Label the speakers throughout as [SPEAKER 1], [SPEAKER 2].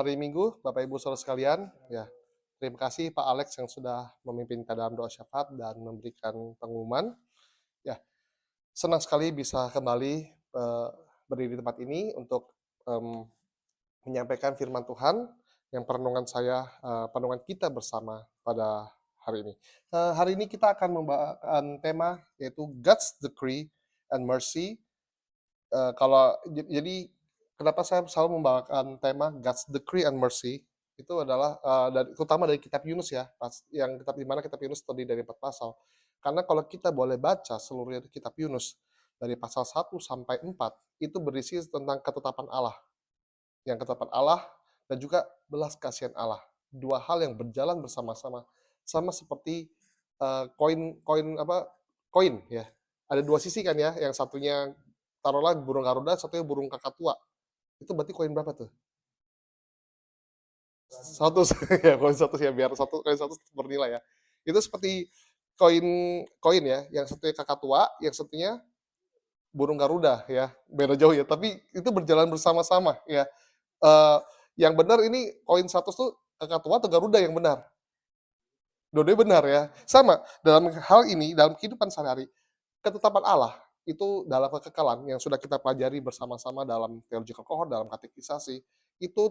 [SPEAKER 1] Hari Minggu, Bapak Ibu Saudara sekalian, ya, terima kasih Pak Alex yang sudah memimpin kita dalam doa syafaat dan memberikan pengumuman. Ya, senang sekali bisa kembali berdiri di tempat ini untuk em, menyampaikan firman Tuhan yang perenungan kita bersama pada hari ini. Hari ini kita akan membawakan tema yaitu God's Decree and Mercy. Jadi kenapa saya selalu membawakan tema God's Decree and Mercy itu adalah terutama dari kitab Yunus ya, yang kitab di mana kitab Yunus terdiri dari 4 pasal. Karena kalau kita boleh baca seluruh kitab Yunus dari pasal 1 sampai 4 itu berisi tentang ketetapan Allah, ketetapan Allah dan juga belas kasihan Allah. Dua hal yang berjalan bersama-sama, sama seperti koin ya. Ada dua sisi kan ya, yang satunya taruhlah burung garuda, satunya burung kakatua. Itu berarti koin berapa tuh? Satu ya, koin satu ya, biar koin satu bernilai ya. Itu seperti koin koin ya, yang satunya kakatua, yang satunya burung garuda ya. Beda jauh ya, tapi itu berjalan bersama-sama ya. Eh, yang benar ini koin satu tuh kakatua atau garuda yang benar? Dua-duanya benar ya. Sama dalam hal ini, dalam kehidupan sehari-hari, ketetapan Allah itu dalam kekekalan yang sudah kita pelajari bersama-sama dalam theological cohort, dalam katekisasi, itu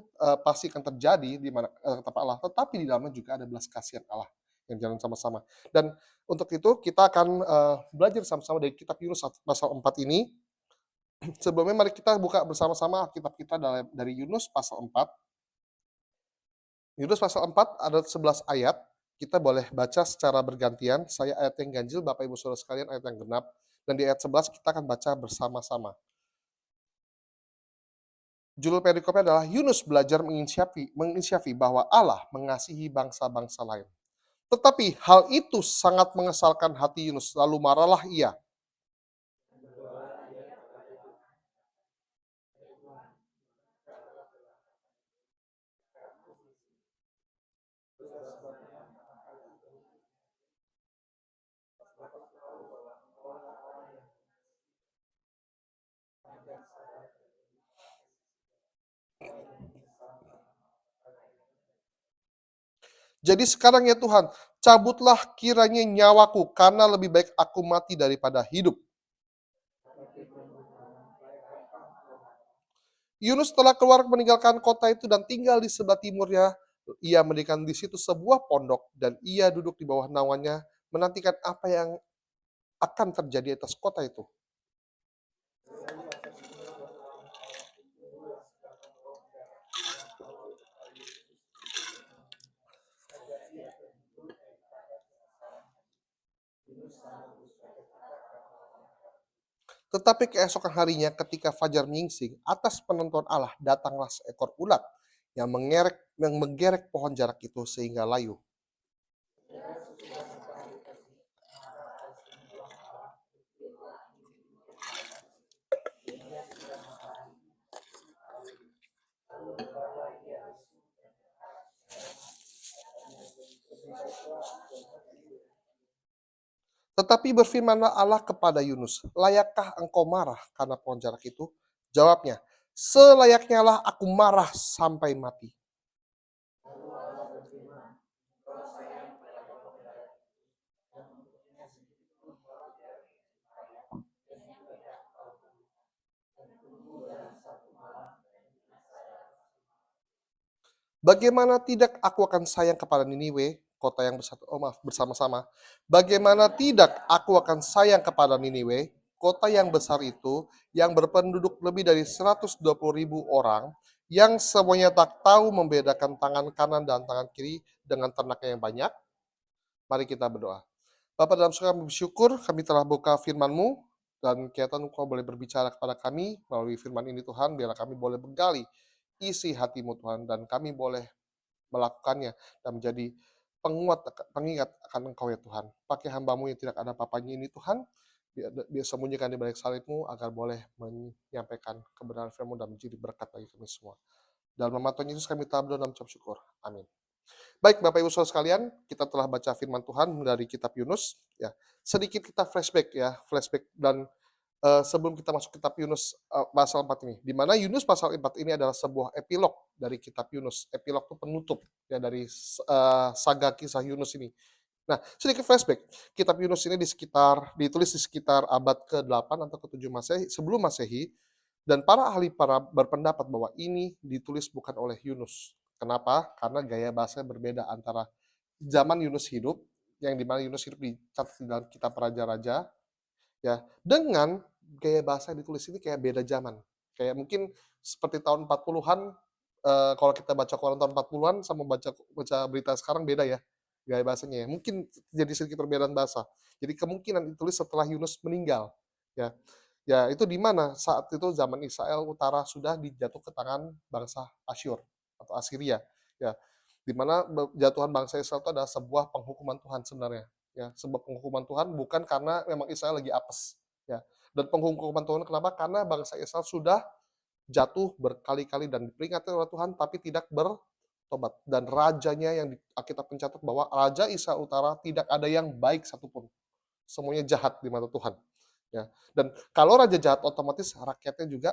[SPEAKER 1] pasti akan terjadi di mana ketetapan Allah, tetapi di dalamnya juga ada belas kasihan Allah yang jalan sama-sama. Dan untuk itu kita akan belajar sama-sama dari kitab Yunus pasal 4 ini. Sebelumnya mari kita buka bersama-sama kitab kita dari Yunus pasal 4. Yunus pasal 4 ada 11 ayat. Kita boleh baca secara bergantian. Saya ayat yang ganjil, Bapak Ibu Saudara sekalian ayat yang genap. Dan di ayat 11 kita akan baca bersama-sama. Judul perikopnya adalah Yunus belajar menginsyafi bahwa Allah mengasihi bangsa-bangsa lain. Tetapi hal itu sangat mengesalkan hati Yunus, lalu marahlah ia. Jadi sekarang ya Tuhan, cabutlah kiranya nyawaku, karena lebih baik aku mati daripada hidup. Yunus telah keluar meninggalkan kota itu dan tinggal di sebelah timurnya. Ia mendirikan di situ sebuah pondok dan ia duduk di bawah naungannya menantikan apa yang akan terjadi atas kota itu. Tetapi keesokan harinya ketika fajar menyingsing, atas penonton Allah datanglah seekor ulat yang menggerek pohon jarak itu sehingga layu. Tetapi berfirmanlah Allah kepada Yunus, layakkah engkau marah karena pohon jarak itu? Jawabnya, selayaknya lah aku marah sampai mati. Bagaimana tidak aku akan sayang kepada Niniwe, kota yang bersama-sama. Bagaimana tidak aku akan sayang kepada Niniwe, kota yang besar itu, yang berpenduduk lebih dari 120.000 orang, yang semuanya tak tahu membedakan tangan kanan dan tangan kiri dengan ternaknya yang banyak. Mari kita berdoa. Bapa dalam surga, kami bersyukur kami telah buka firman-Mu, dan kiranya Engkau boleh berbicara kepada kami melalui firman ini Tuhan, biarlah kami boleh menggali isi hati-Mu Tuhan, dan kami boleh melakukannya dan menjadi pengingat akan Engkau ya Tuhan. Pakai hamba-Mu yang tidak ada apa-apanya ini Tuhan, biar sembunyikan di balik salib-Mu agar boleh menyampaikan kebenaran firman-Mu dan menjadi berkat bagi kami semua. Dalam nama Tuhan Yesus kami berdoa dan mengucap syukur. Amin. Baik Bapak Ibu Saudara sekalian, kita telah baca firman Tuhan dari kitab Yunus ya. Sedikit kita flashback dan sebelum kita masuk kitab Yunus, pasal 4 ini. Di mana Yunus pasal 4 ini adalah sebuah epilog dari kitab Yunus. Epilog itu penutup ya dari saga kisah Yunus ini. Nah, sedikit flashback. Kitab Yunus ini ditulis di sekitar abad ke-8 atau ke-7 Masehi, sebelum Masehi, dan para berpendapat bahwa ini ditulis bukan oleh Yunus. Kenapa? Karena gaya bahasanya berbeda antara zaman Yunus hidup, yang dimana Yunus hidup dicatat di dalam kitab Raja-Raja, ya, dengan gaya bahasa yang ditulis ini kayak beda zaman. Kayak mungkin seperti tahun 40-an, kalau kita baca koran tahun 40-an sama baca baca berita sekarang beda ya, gaya bahasanya ya. Mungkin jadi sedikit perbedaan bahasa. Jadi kemungkinan ditulis setelah Yunus meninggal, ya. Ya, itu di mana saat itu zaman Israel Utara sudah dijatuh ke tangan bangsa Asyur atau Assyria, ya. Di mana jatuhan bangsa Israel itu adalah sebuah penghukuman Tuhan sebenarnya, ya. Sebuah penghukuman Tuhan bukan karena memang Israel lagi apes, ya. Dan penghukuman Tuhan kenapa? Karena bangsa Israel sudah jatuh berkali-kali dan diperingati oleh Tuhan tapi tidak bertobat. Dan rajanya yang Alkitab mencatat bahwa Raja Israel Utara tidak ada yang baik satupun. Semuanya jahat di mata Tuhan. Ya. Dan kalau raja jahat otomatis rakyatnya juga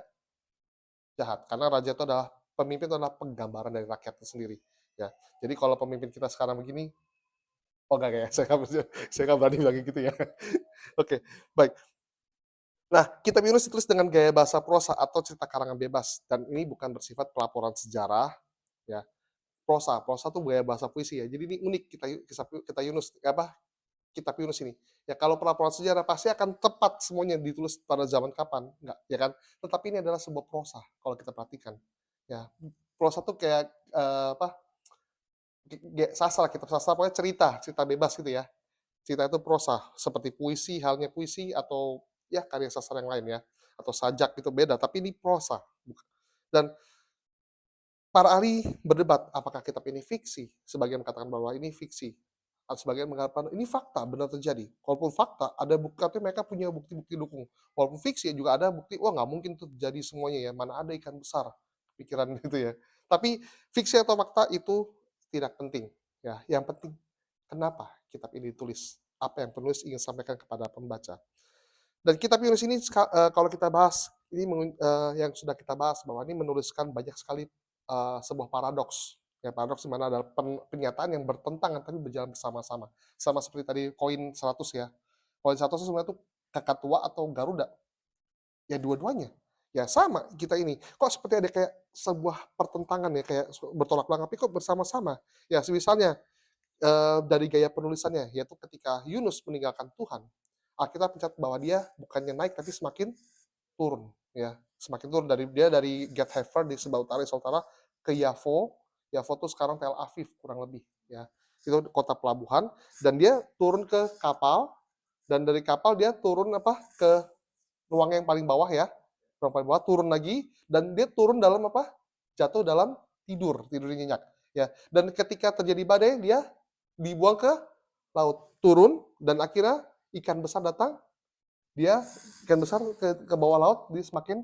[SPEAKER 1] jahat. Karena raja itu adalah pemimpin, itu adalah penggambaran dari rakyatnya sendiri. Ya. Jadi kalau pemimpin kita sekarang begini, oh enggak ya, saya nggak berani bilang gitu ya. Oke, baik. Nah, kitab Yunus ditulis dengan gaya bahasa prosa atau cerita karangan bebas, dan ini bukan bersifat pelaporan sejarah, ya. Prosa tuh gaya bahasa puisi ya. Jadi ini unik kita Yunus kitab Yunus ini. Ya kalau pelaporan sejarah pasti akan tepat semuanya ditulis pada zaman kapan, enggak, ya kan? Tetapi ini adalah sebuah prosa kalau kita perhatikan. Ya, prosa tuh kayak sastra, kitab sastra pokoknya cerita bebas gitu ya. Cerita itu prosa, seperti puisi, halnya puisi atau ya karya sastra yang lain ya, atau sajak itu beda, tapi ini prosa. Dan para ahli berdebat apakah kitab ini fiksi, sebagian mengatakan bahwa ini fiksi, sebagian mengatakan ini fakta, benar terjadi. Walaupun fakta, ada bukti, katanya mereka punya bukti-bukti dukung. Walaupun fiksi juga ada bukti, wah nggak mungkin itu terjadi semuanya ya, mana ada ikan besar, pikiran gitu ya. Tapi fiksi atau fakta itu tidak penting. Ya, yang penting kenapa kitab ini ditulis, apa yang penulis ingin sampaikan kepada pembaca. Dan kitab Yunus ini kalau kita bahas, ini yang sudah kita bahas bahwa ini menuliskan banyak sekali sebuah paradoks. Ya, paradoks di mana ada pernyataan yang bertentangan tapi berjalan bersama-sama. Sama seperti tadi koin 100 ya. Koin 100 itu sebenarnya itu kakak tua atau Garuda. Ya dua-duanya. Ya sama kita ini. Kok seperti ada kayak sebuah pertentangan ya, kayak bertolak belakang, tapi kok bersama-sama. Ya misalnya dari gaya penulisannya, yaitu ketika Yunus meninggalkan Tuhan, Alkitab mencatat bahwa dia bukannya naik tapi semakin turun, ya. Semakin turun dari Geth Heffar di sebelah utara Israel Utara ke Yafo. Yafo itu sekarang Tel Aviv kurang lebih, ya. Itu kota pelabuhan dan dia turun ke kapal dan dari kapal dia turun ke ruang yang paling bawah ya. Ruang paling bawah turun lagi dan dia turun dalam jatuh dalam tidur nyenyak, ya. Dan ketika terjadi badai dia dibuang ke laut, turun dan akhirnya ikan besar datang, dia ikan besar ke bawah laut, dia semakin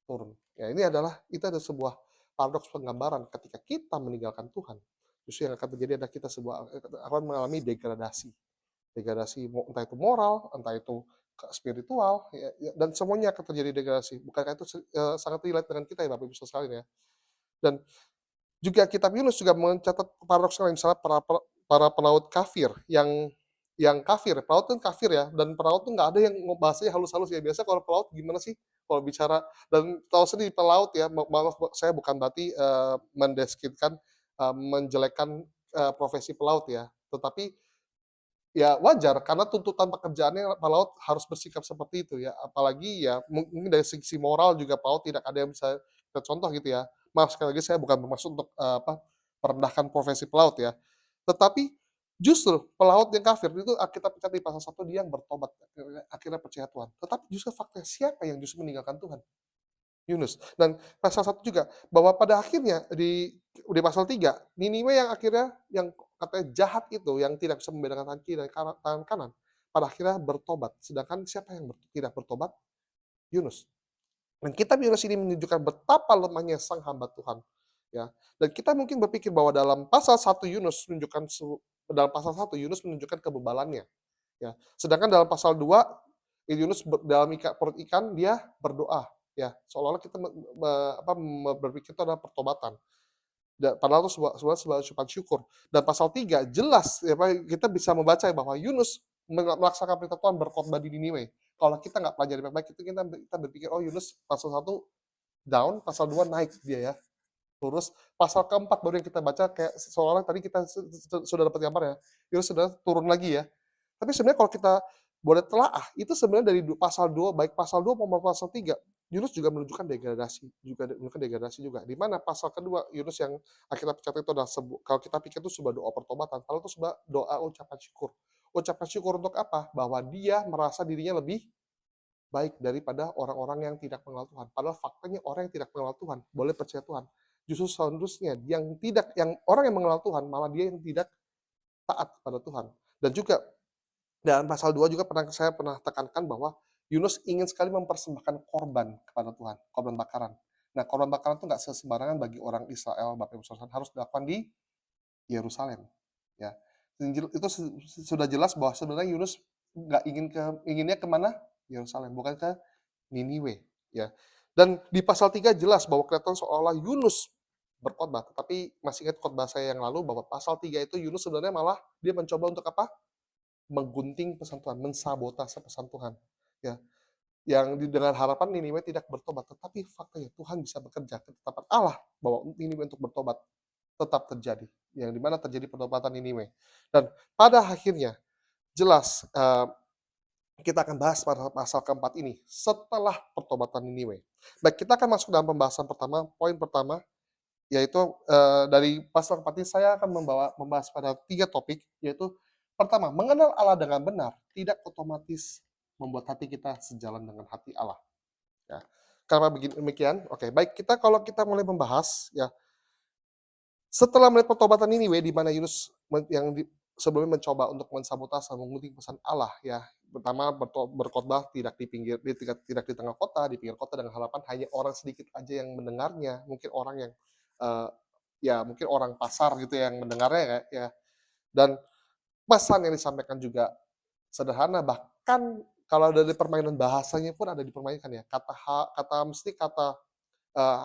[SPEAKER 1] turun. Ya, itu ada sebuah paradoks penggambaran ketika kita meninggalkan Tuhan. Justru yang akan terjadi adalah kita akan mengalami degradasi. Degradasi entah itu moral, entah itu spiritual, ya, dan semuanya akan terjadi degradasi. Bukankah itu sangat relate dengan kita ya Bapak Ibu sekalian ya. Dan juga kitab Yunus juga mencatat paradoks lain, misalnya para pelaut kafir yang kafir, pelaut kan kafir ya, dan pelaut tuh nggak ada yang bahasanya halus-halus ya. Biasa kalau pelaut gimana sih kalau bicara, dan tahu sendiri pelaut ya, maaf saya bukan berarti mendeskripsikan, menjelekkan profesi pelaut ya, tetapi ya wajar karena tuntutan pekerjaannya pelaut harus bersikap seperti itu ya, apalagi ya mungkin dari sisi moral juga pelaut tidak ada yang bisa kita contoh gitu ya. Maaf sekali lagi saya bukan bermaksud untuk merendahkan profesi pelaut ya. Tetapi justru pelaut yang kafir itu kita catat di pasal 1 dia yang bertobat akhirnya percaya Tuhan. Tetapi justru fakta siapa yang justru meninggalkan Tuhan? Yunus. Dan pasal 1 juga, bahwa pada akhirnya di pasal 3, Niniwe yang akhirnya yang katanya jahat itu, yang tidak bisa membedakan tangan kiri dan tangan kanan, pada akhirnya bertobat. Sedangkan siapa yang tidak bertobat? Yunus. Dan kitab Yunus ini menunjukkan betapa lemahnya sang hamba Tuhan. Ya. Dan kita mungkin berpikir bahwa dalam pasal 1 Yunus menunjukkan kebebalannya. Ya. Sedangkan dalam pasal 2 Yunus dalam perut ikan dia berdoa, ya seolah-olah kita berpikir itu adalah pertobatan. Padahal itu sebuah ucapan syukur. Dan pasal 3 jelas ya, kita bisa membaca bahwa Yunus melaksanakan perintah Tuhan berkhotbah di Niniwe. Kalau kita nggak pelajari baik-baik, itu kita berpikir, oh Yunus pasal 1 down, pasal 2 naik dia ya. Terus pasal keempat baru yang kita baca kayak seolah-olah tadi kita sudah dapat gambar ya. Yunus sudah turun lagi ya. Tapi sebenarnya kalau kita boleh telaah, itu sebenarnya dari pasal 2, baik pasal 2 maupun pasal 3, Yunus juga menunjukkan degradasi juga. Di mana pasal kedua Yunus yang akhirnya catat itu adalah kalau kita pikir itu sebuah doa pertobatan, kalau itu sebuah doa ucapan syukur. Ucapan syukur untuk apa? Bahwa dia merasa dirinya lebih baik daripada orang-orang yang tidak mengenal Tuhan. Padahal faktanya orang yang tidak mengenal Tuhan boleh percaya Tuhan. Justru seharusnya yang orang yang mengenal Tuhan malah dia yang tidak taat kepada Tuhan. Dan juga dan pasal 2 juga saya pernah tekankan bahwa Yunus ingin sekali mempersembahkan korban kepada Tuhan, korban bakaran. Nah, korban bakaran itu nggak sembarangan bagi orang Israel, Bapak Ibu Saudara, harus dilakukan di Yerusalem. Ya, itu sudah jelas bahwa sebenarnya Yunus nggak inginnya kemana? Yerusalem, bukan ke Niniwe. Ya, dan di pasal 3 jelas bahwa kelihatan seolah Yunus berkhotbah, tetapi masih ingat khotbah saya yang lalu bahwa pasal 3 itu Yunus sebenarnya malah dia mencoba untuk apa? Menggunting pesan Tuhan, mensabotase pesan Tuhan. Ya, yang dengan harapan Niniwe tidak bertobat, tetapi faktanya Tuhan bisa bekerja, ketetapan Allah bahwa Niniwe untuk bertobat tetap terjadi, yang dimana terjadi pertobatan Niniwe. Dan pada akhirnya jelas kita akan bahas pada pasal keempat ini setelah pertobatan Niniwe. Baik, kita akan masuk dalam pembahasan pertama. Poin pertama yaitu dari pasal 4 ini saya akan membahas pada 3 topik, yaitu pertama, mengenal Allah dengan benar tidak otomatis membuat hati kita sejalan dengan hati Allah. Ya. Karena demikian, oke, baik, kalau kita mulai membahas ya, setelah melihat pertobatan Niniwe di mana Yunus yang sebelumnya mencoba untuk mensabotase, menggunting pesan Allah ya. Pertama berkhotbah tidak di tengah kota, di pinggir kota dengan harapan hanya orang sedikit aja yang mendengarnya, mungkin orang yang mungkin orang pasar gitu yang mendengarnya ya. Dan pesan yang disampaikan juga sederhana, bahkan kalau dari permainan bahasanya pun ada dipermainkan ya. Kata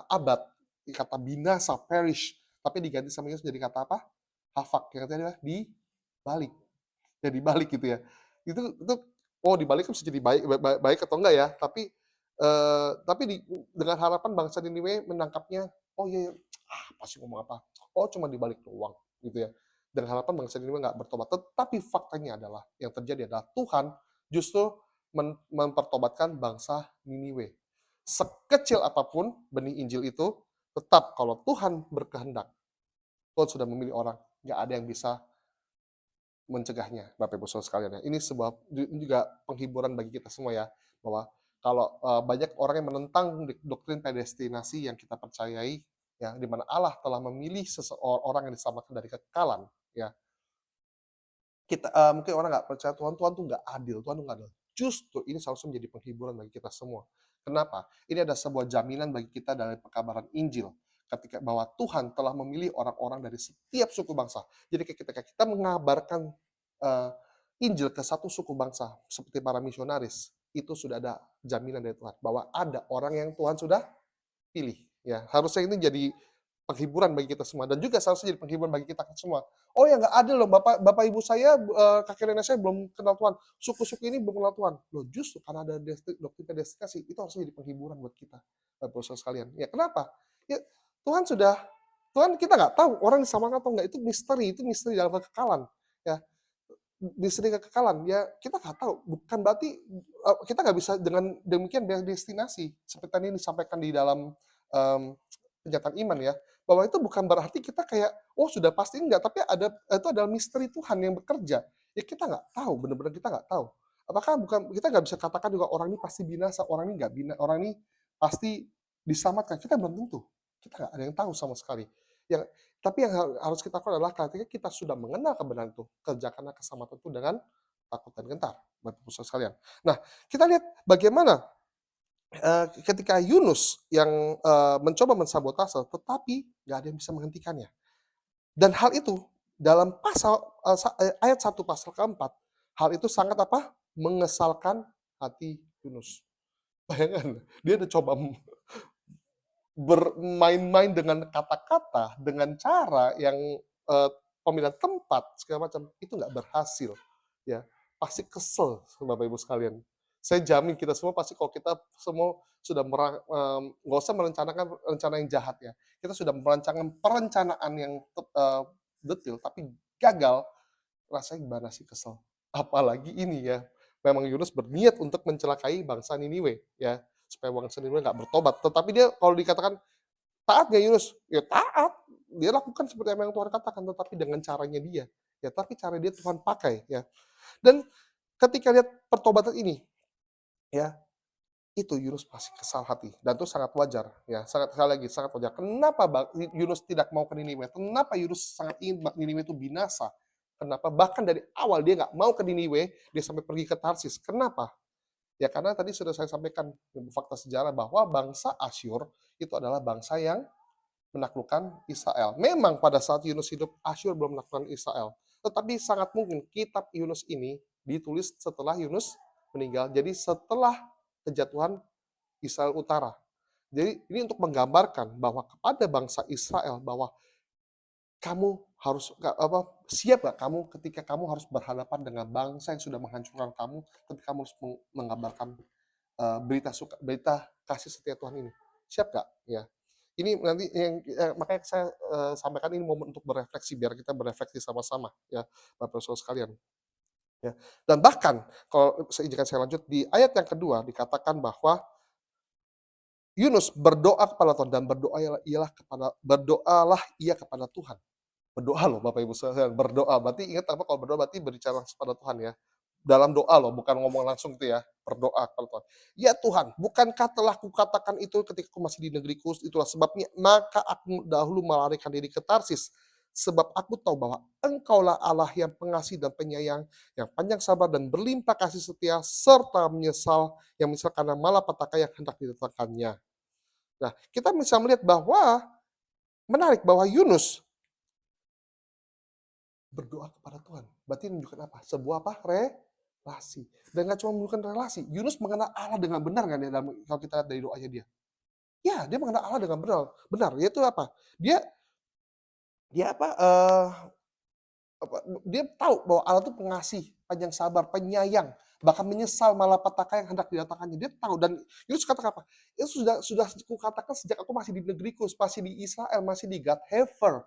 [SPEAKER 1] abad, kata binasa, perish, tapi diganti sama Yesus jadi kata apa? Hafak, yang artinya adalah dibalik. Ya dibalik gitu ya. Itu dibalik kan bisa jadi baik atau enggak ya, tapi dengan harapan bangsa Niniwe menangkapnya, oh iya, apa sih ngomong apa? Oh cuma dibalik doang gitu ya. Dengan harapan bangsa Niniwe nggak bertobat. Tetapi faktanya adalah yang terjadi adalah Tuhan justru mempertobatkan bangsa Niniwe. Sekecil apapun benih Injil itu, tetap kalau Tuhan berkehendak, Tuhan sudah memilih orang, nggak ada yang bisa mencegahnya, Bapak Ibu Saudara sekalian ya. Ini juga penghiburan bagi kita semua ya, bahwa kalau banyak orang yang menentang doktrin predestinasi yang kita percayai, ya, di mana Allah telah memilih seseorang yang diselamatkan dari kekekalan, ya. Mungkin orang nggak percaya Tuhan tuh nggak adil, Tuhan tuh nggak adil. Justru ini seharusnya menjadi penghiburan bagi kita semua. Kenapa? Ini ada sebuah jaminan bagi kita dari pekabaran Injil, ketika bahwa Tuhan telah memilih orang-orang dari setiap suku bangsa. Jadi ketika kita mengabarkan Injil ke satu suku bangsa, seperti para misionaris, itu sudah ada jaminan dari Tuhan bahwa ada orang yang Tuhan sudah pilih. Ya, harusnya ini jadi penghiburan bagi kita semua dan juga seharusnya jadi penghiburan bagi kita semua. Oh ya nggak adil loh, bapak ibu saya, kakek nenek saya belum kenal Tuhan, suku-suku ini belum kenal Tuhan. Loh justru karena ada doktrin predestinasi itu harusnya jadi penghiburan buat kita, saudara sekalian. Ya kenapa? Ya Tuhan kita nggak tahu orang disamakan atau nggak, itu misteri dalam kekekalan. Ya, misteri kekekalan ya kita nggak tahu, bukan berarti kita nggak bisa dengan demikian destinasi seperti tadi disampaikan di dalam kenyataan iman ya, bahwa itu bukan berarti kita kayak sudah pasti enggak, tapi itu adalah misteri Tuhan yang bekerja ya, kita nggak tahu, benar-benar kita nggak tahu apakah kita nggak bisa katakan juga orang ini pasti binasa, orang ini nggak orang ini pasti diselamatkan, kita belum tentu, kita nggak ada yang tahu sama sekali yang. Tapi yang harus kita lakukan adalah ketika kita sudah mengenal kebenaran itu, kerjakanlah keselamatan itu dengan takut dan gentar, Bapak Ibu Saudara sekalian. Nah, kita lihat bagaimana ketika Yunus yang mencoba mensabotase, tetapi nggak ada yang bisa menghentikannya. Dan hal itu dalam ayat 1 pasal keempat, hal itu sangat mengesalkan hati Yunus. Bayangkan, dia udah coba bermain-main dengan kata-kata, dengan cara yang, pemilihan tempat segala macam, itu nggak berhasil, ya. Pasti kesel Bapak Ibu sekalian. Saya jamin kita semua pasti kalau kita semua sudah nggak usah merencanakan rencana yang jahat ya, kita sudah merancangkan perencanaan yang detil tapi gagal, rasanya gimana sih, kesel. Apalagi ini ya, memang Yunus berniat untuk mencelakai bangsa Niniwe ya, supaya bangsa Niniwe nggak bertobat. Tetapi dia kalau dikatakan taat nggak Yunus? Ya taat. Dia lakukan seperti apa yang Tuhan katakan, tetapi dengan caranya dia. Ya, tapi cara dia Tuhan pakai ya. Dan ketika lihat pertobatan ini, ya itu Yunus pasti kesal hati dan itu sangat wajar ya, sangat sekali lagi sangat wajar. Kenapa Yunus tidak mau ke Niniwe? Kenapa Yunus sangat ingin Niniwe itu binasa? Kenapa? Bahkan dari awal dia nggak mau ke Niniwe, dia sampai pergi ke Tarsis. Kenapa? Ya karena tadi sudah saya sampaikan fakta sejarah bahwa bangsa Asyur itu adalah bangsa yang menaklukkan Israel. Memang pada saat Yunus hidup, Asyur belum menaklukkan Israel. Tetapi sangat mungkin kitab Yunus ini ditulis setelah Yunus meninggal. Jadi setelah kejatuhan Israel Utara. Jadi ini untuk menggambarkan bahwa kepada bangsa Israel bahwa kamu harus siap gak kamu ketika kamu harus berhadapan dengan bangsa yang sudah menghancurkan kamu, tapi kamu harus mengabarkan berita kasih setia Tuhan ini. Siap gak? Ya. Ini nanti makanya saya sampaikan ini momen untuk berefleksi biar kita berefleksi sama-sama ya Bapak Saudara sekalian. Ya. Dan bahkan kalau izinkan saya lanjut di ayat yang kedua dikatakan bahwa Yunus berdoa kepada Tuhan dan berdoalah ia kepada Tuhan. Berdoa loh Bapak Ibu sekalian, berdoa. Berarti ingat apa kalau berdoa berarti berbicara kepada Tuhan ya. Dalam doa loh, bukan ngomong langsung gitu ya, berdoa kepada Tuhan. Ya Tuhan, bukankah telah kukatakan itu ketika aku masih di negeriku, itulah sebabnya maka aku dahulu melarikan diri ke Tarsis. Sebab aku tahu bahwa engkaulah Allah yang pengasih dan penyayang, yang panjang sabar dan berlimpah kasih setia, serta yang menyesal karena malapetaka yang hendak didatangkannya. Nah, kita bisa melihat bahwa menarik bahwa Yunus berdoa kepada Tuhan. Berarti menunjukkan apa? Sebuah apa? Relasi. Dan nggak cuma menunjukkan relasi. Yunus mengenal Allah dengan benar nggak dalam kalau kita lihat dari doanya dia? Ya, dia mengenal Allah dengan benar. Benar. Yaitu apa? Dia dia apa? Dia tahu bahwa Allah itu pengasih, panjang sabar, penyayang, bahkan menyesal malapetaka yang hendak didatangkannya. Dia tahu dan Yunus katakan apa? Itu sudah kukatakan sejak aku masih di negeriku, masih di Israel, masih di God Hefer.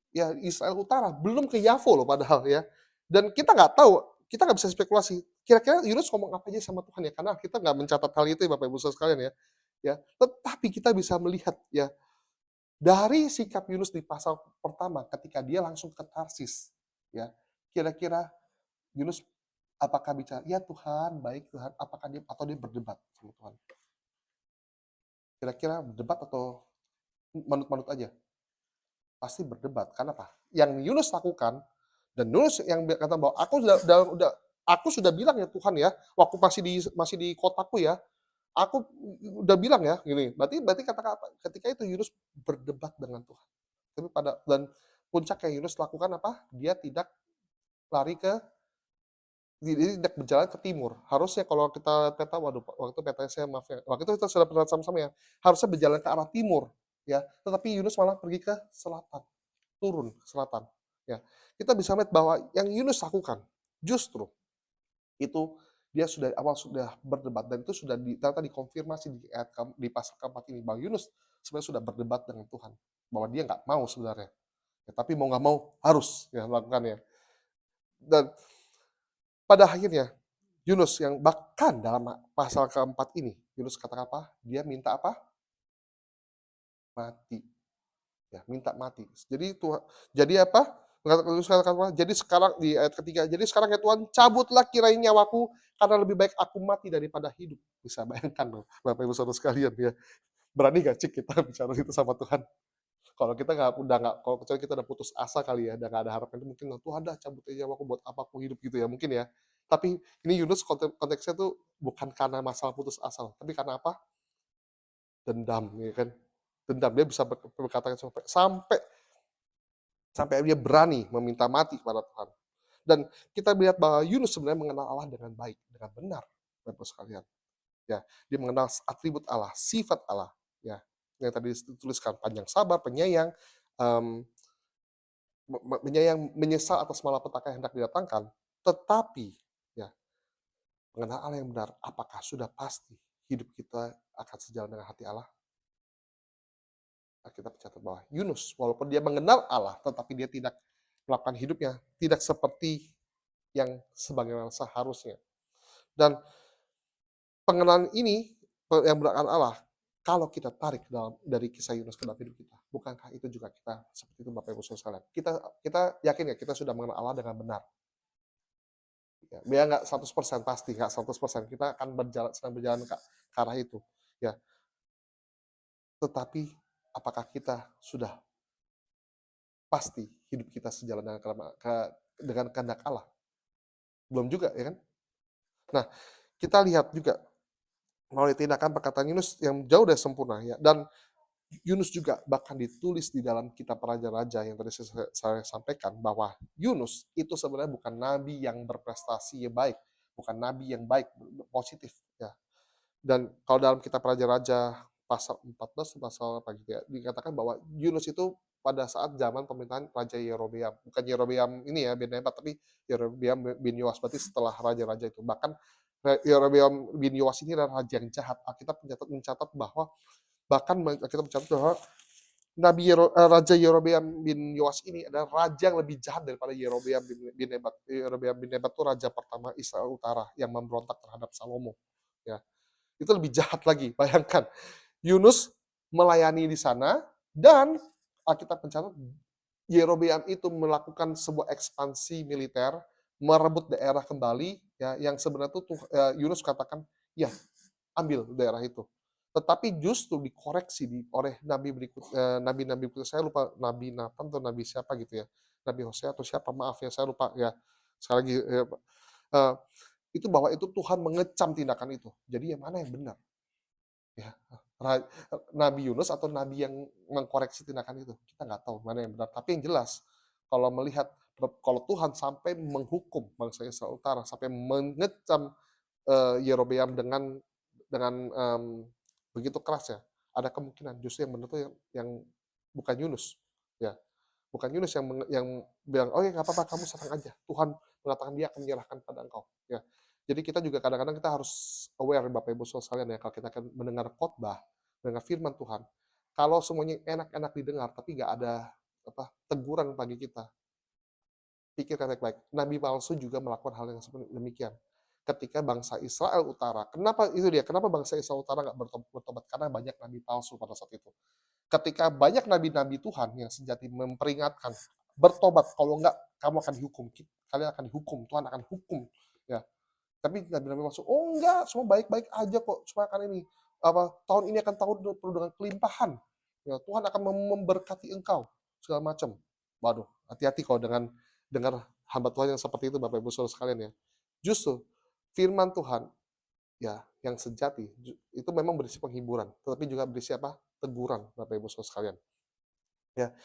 [SPEAKER 1] Ya Israel Utara, belum ke Yafo loh padahal ya. Dan kita nggak tahu, kita nggak bisa spekulasi. Kira-kira Yunus ngomong apa aja sama Tuhan ya, karena kita nggak mencatat hal itu ya Bapak Ibu sekalian ya. Ya, tetapi kita bisa melihat ya dari sikap Yunus di pasal pertama ketika dia langsung ke Tarsis, ya kira-kira Yunus apakah bicara, ya Tuhan, baik Tuhan, apakah dia atau dia berdebat sama Tuhan? Kira-kira berdebat atau manut-manut aja? Pasti berdebat. Karena apa? Yang Yunus lakukan dan Yunus yang kata bahwa aku sudah bilang ya Tuhan ya, waktu masih di kotaku ya, aku udah bilang ya gini. Berarti kata ketika itu Yunus berdebat dengan Tuhan. Tapi dan puncak yang Yunus lakukan apa? Dia tidak lari dia tidak berjalan ke timur. Harusnya kalau kita peta, waduh waktu petanya saya maaf ya, waktu itu kita sudah pernah sama-sama ya, harusnya berjalan ke arah timur ya, tetapi Yunus malah pergi ke selatan. Turun ke selatan. Ya, kita bisa melihat bahwa yang Yunus lakukan justru itu dia sudah awal sudah berdebat dan itu sudah ternyata dikonfirmasi di pasal keempat ini bahwa Yunus sebenarnya sudah berdebat dengan Tuhan bahwa dia nggak mau sebenarnya, ya, tapi mau nggak mau harus ya melakukannya. Dan pada akhirnya Yunus yang bahkan dalam pasal keempat ini Yunus katakan apa? Dia minta apa? Mati. Ya, minta mati. Jadi Tuhan, jadi apa? Jadi sekarang di ayat ketiga, jadi sekarang ya Tuhan, cabutlah kiranya nyawaku, karena lebih baik aku mati daripada hidup. Bisa bayangkan loh, Bapak Ibu Saudara sekalian ya. Berani gak cik kita bicara itu sama Tuhan? Kalau kita kalau kecuali kita udah putus asa kali ya, udah gak ada harapan, itu mungkin Tuhan dah cabut aja nyawaku buat apa aku hidup gitu ya, mungkin ya. Tapi ini Yunus konteksnya tuh bukan karena masalah putus asa, tapi karena apa? Dendam, ya kan? Dendam, dia bisa berkata sampai sampai dia berani meminta mati kepada Tuhan. Dan kita melihat bahwa Yunus sebenarnya mengenal Allah dengan baik, dengan benar. Bapak sekalian. Ya, dia mengenal atribut Allah, sifat Allah, ya. Yang tadi dituliskan panjang sabar, penyayang, mmm, menyayang, menyesal atas malapetaka yang hendak didatangkan. Tetapi, ya, mengenal Allah yang benar, apakah sudah pasti hidup kita akan sejalan dengan hati Allah? Alkitab mencatat bahwa Yunus, walaupun dia mengenal Allah, tetapi dia tidak melakukan hidupnya, tidak seperti yang sebagaimana seharusnya. Dan pengenalan ini, yang berakan Allah, kalau kita tarik dalam dari kisah Yunus ke dalam hidup kita, bukankah itu juga kita seperti itu Bapak Ibu Saudara sekalian? Kita kita yakin ya kita sudah mengenal Allah dengan benar? Ya, biar nggak 100% pasti, nggak 100% kita akan sedang berjalan ke arah itu. Ya, tetapi apakah kita sudah pasti hidup kita sejalan dengan kehendak Allah? Belum juga, ya kan? Nah, kita lihat juga melalui tindakan perkataan Yunus yang jauh dari sempurna ya. Dan Yunus juga bahkan ditulis di dalam kitab Raja-Raja yang tadi saya sampaikan bahwa Yunus itu sebenarnya bukan nabi yang berprestasi yang baik, bukan nabi yang baik, positif ya. Dan kalau dalam kitab Raja-Raja pasal 14 pasal apa gitu ya, dikatakan bahwa Yunus itu pada saat zaman pemerintahan Raja Yerobeam, bukan Yerobeam ini ya bin Nebat, tapi Yerobeam bin Yoas, berarti setelah raja-raja itu. Bahkan Yerobeam bin Yoas ini adalah raja yang jahat. Alkitab mencatat bahwa kita mencatat bahwa Raja Yerobeam bin Yoas ini adalah raja yang lebih jahat daripada Yerobeam bin Nebat. Yerobeam bin Nebat itu raja pertama Israel Utara yang memberontak terhadap Salomo. Ya, itu lebih jahat lagi. Bayangkan, Yunus melayani di sana dan Alkitab mencatat Yerobeam itu melakukan sebuah ekspansi militer, merebut daerah kembali, ya, yang sebenarnya itu Yunus katakan, ya ambil daerah itu. Tetapi justru dikoreksi oleh nabi-nabi berikut, saya lupa Nabi Nathan atau Nabi siapa gitu ya, Nabi Hosea atau siapa, maaf ya saya lupa ya. Sekali lagi itu bahwa itu Tuhan mengecam tindakan itu. Jadi yang mana yang benar? Ya, Nabi Yunus atau Nabi yang mengkoreksi tindakan itu? Kita nggak tahu mana yang benar. Tapi yang jelas, kalau Tuhan sampai menghukum bangsa Israel Utara, sampai mengecam Yerobeam dengan begitu keras ya, ada kemungkinan justru yang benar itu yang bukan Yunus, ya. Bukan Yunus yang bilang, "Oh ya nggak apa-apa, kamu serang aja. Tuhan mengatakan dia akan menyerahkan pada engkau." Ya. Jadi kita juga kadang-kadang kita harus aware Bapak Ibu Saudara sekalian ya, kalau kita akan mendengar khotbah, mendengar firman Tuhan, kalau semuanya enak-enak didengar tapi nggak ada teguran bagi kita, pikirkan baik-baik. Nabi palsu juga melakukan hal yang seperti demikian. Ketika bangsa Israel Utara, kenapa bangsa Israel Utara nggak bertobat? Karena banyak nabi palsu pada saat itu. Ketika banyak nabi-nabi Tuhan yang sejati memperingatkan, bertobat, kalau enggak kamu akan dihukum, kalian akan dihukum, Tuhan akan hukum, ya. Tapi nabi-nabi palsu, oh enggak, semua baik-baik aja kok, semua akan ini, tahun ini akan tahun penuh dengan kelimpahan, ya, Tuhan akan memberkati engkau, segala macam. Waduh, hati-hati kalau dengan dengar hamba Tuhan yang seperti itu, Bapak Ibu Saudara sekalian ya. Justru firman Tuhan ya yang sejati itu memang berisi penghiburan, tetapi juga berisi apa? Teguran, Bapak Ibu Saudara sekalian. Ya,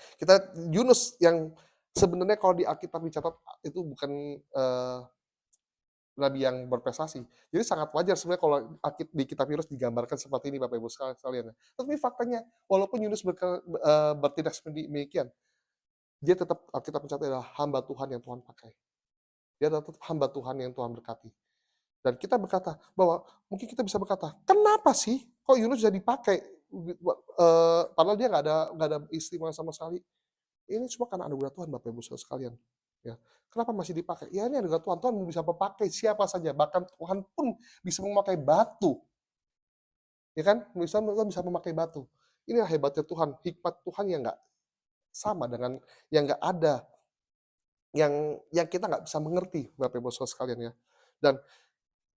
[SPEAKER 1] Yunus yang sebenarnya kalau di Alkitab dicatat itu bukan nabi yang berprestasi. Jadi sangat wajar sebenarnya kalau di kitab Yunus digambarkan seperti ini Bapak Ibu sekalian. Tapi faktanya walaupun Yunus bertindak demikian, dia tetap Alkitab mencatat adalah hamba Tuhan yang Tuhan pakai. Dia tetap hamba Tuhan yang Tuhan berkati. Dan kita berkata bahwa mungkin kita bisa berkata, kenapa sih kok Yunus jadi dipakai? Padahal dia nggak ada istimewa sama sekali. Ini semua karena anugerah Tuhan Bapak Ibu Saudara sekalian. Ya. Kenapa masih dipakai? Ya ini anugerah Tuhan. Tuhan bisa memakai siapa saja. Bahkan Tuhan pun bisa memakai batu. Ya kan? Tuhan bisa memakai batu. Inilah hebatnya Tuhan. Hikmat Tuhan yang nggak sama dengan yang nggak ada. Yang kita nggak bisa mengerti Bapak Ibu Saudara sekalian ya. Dan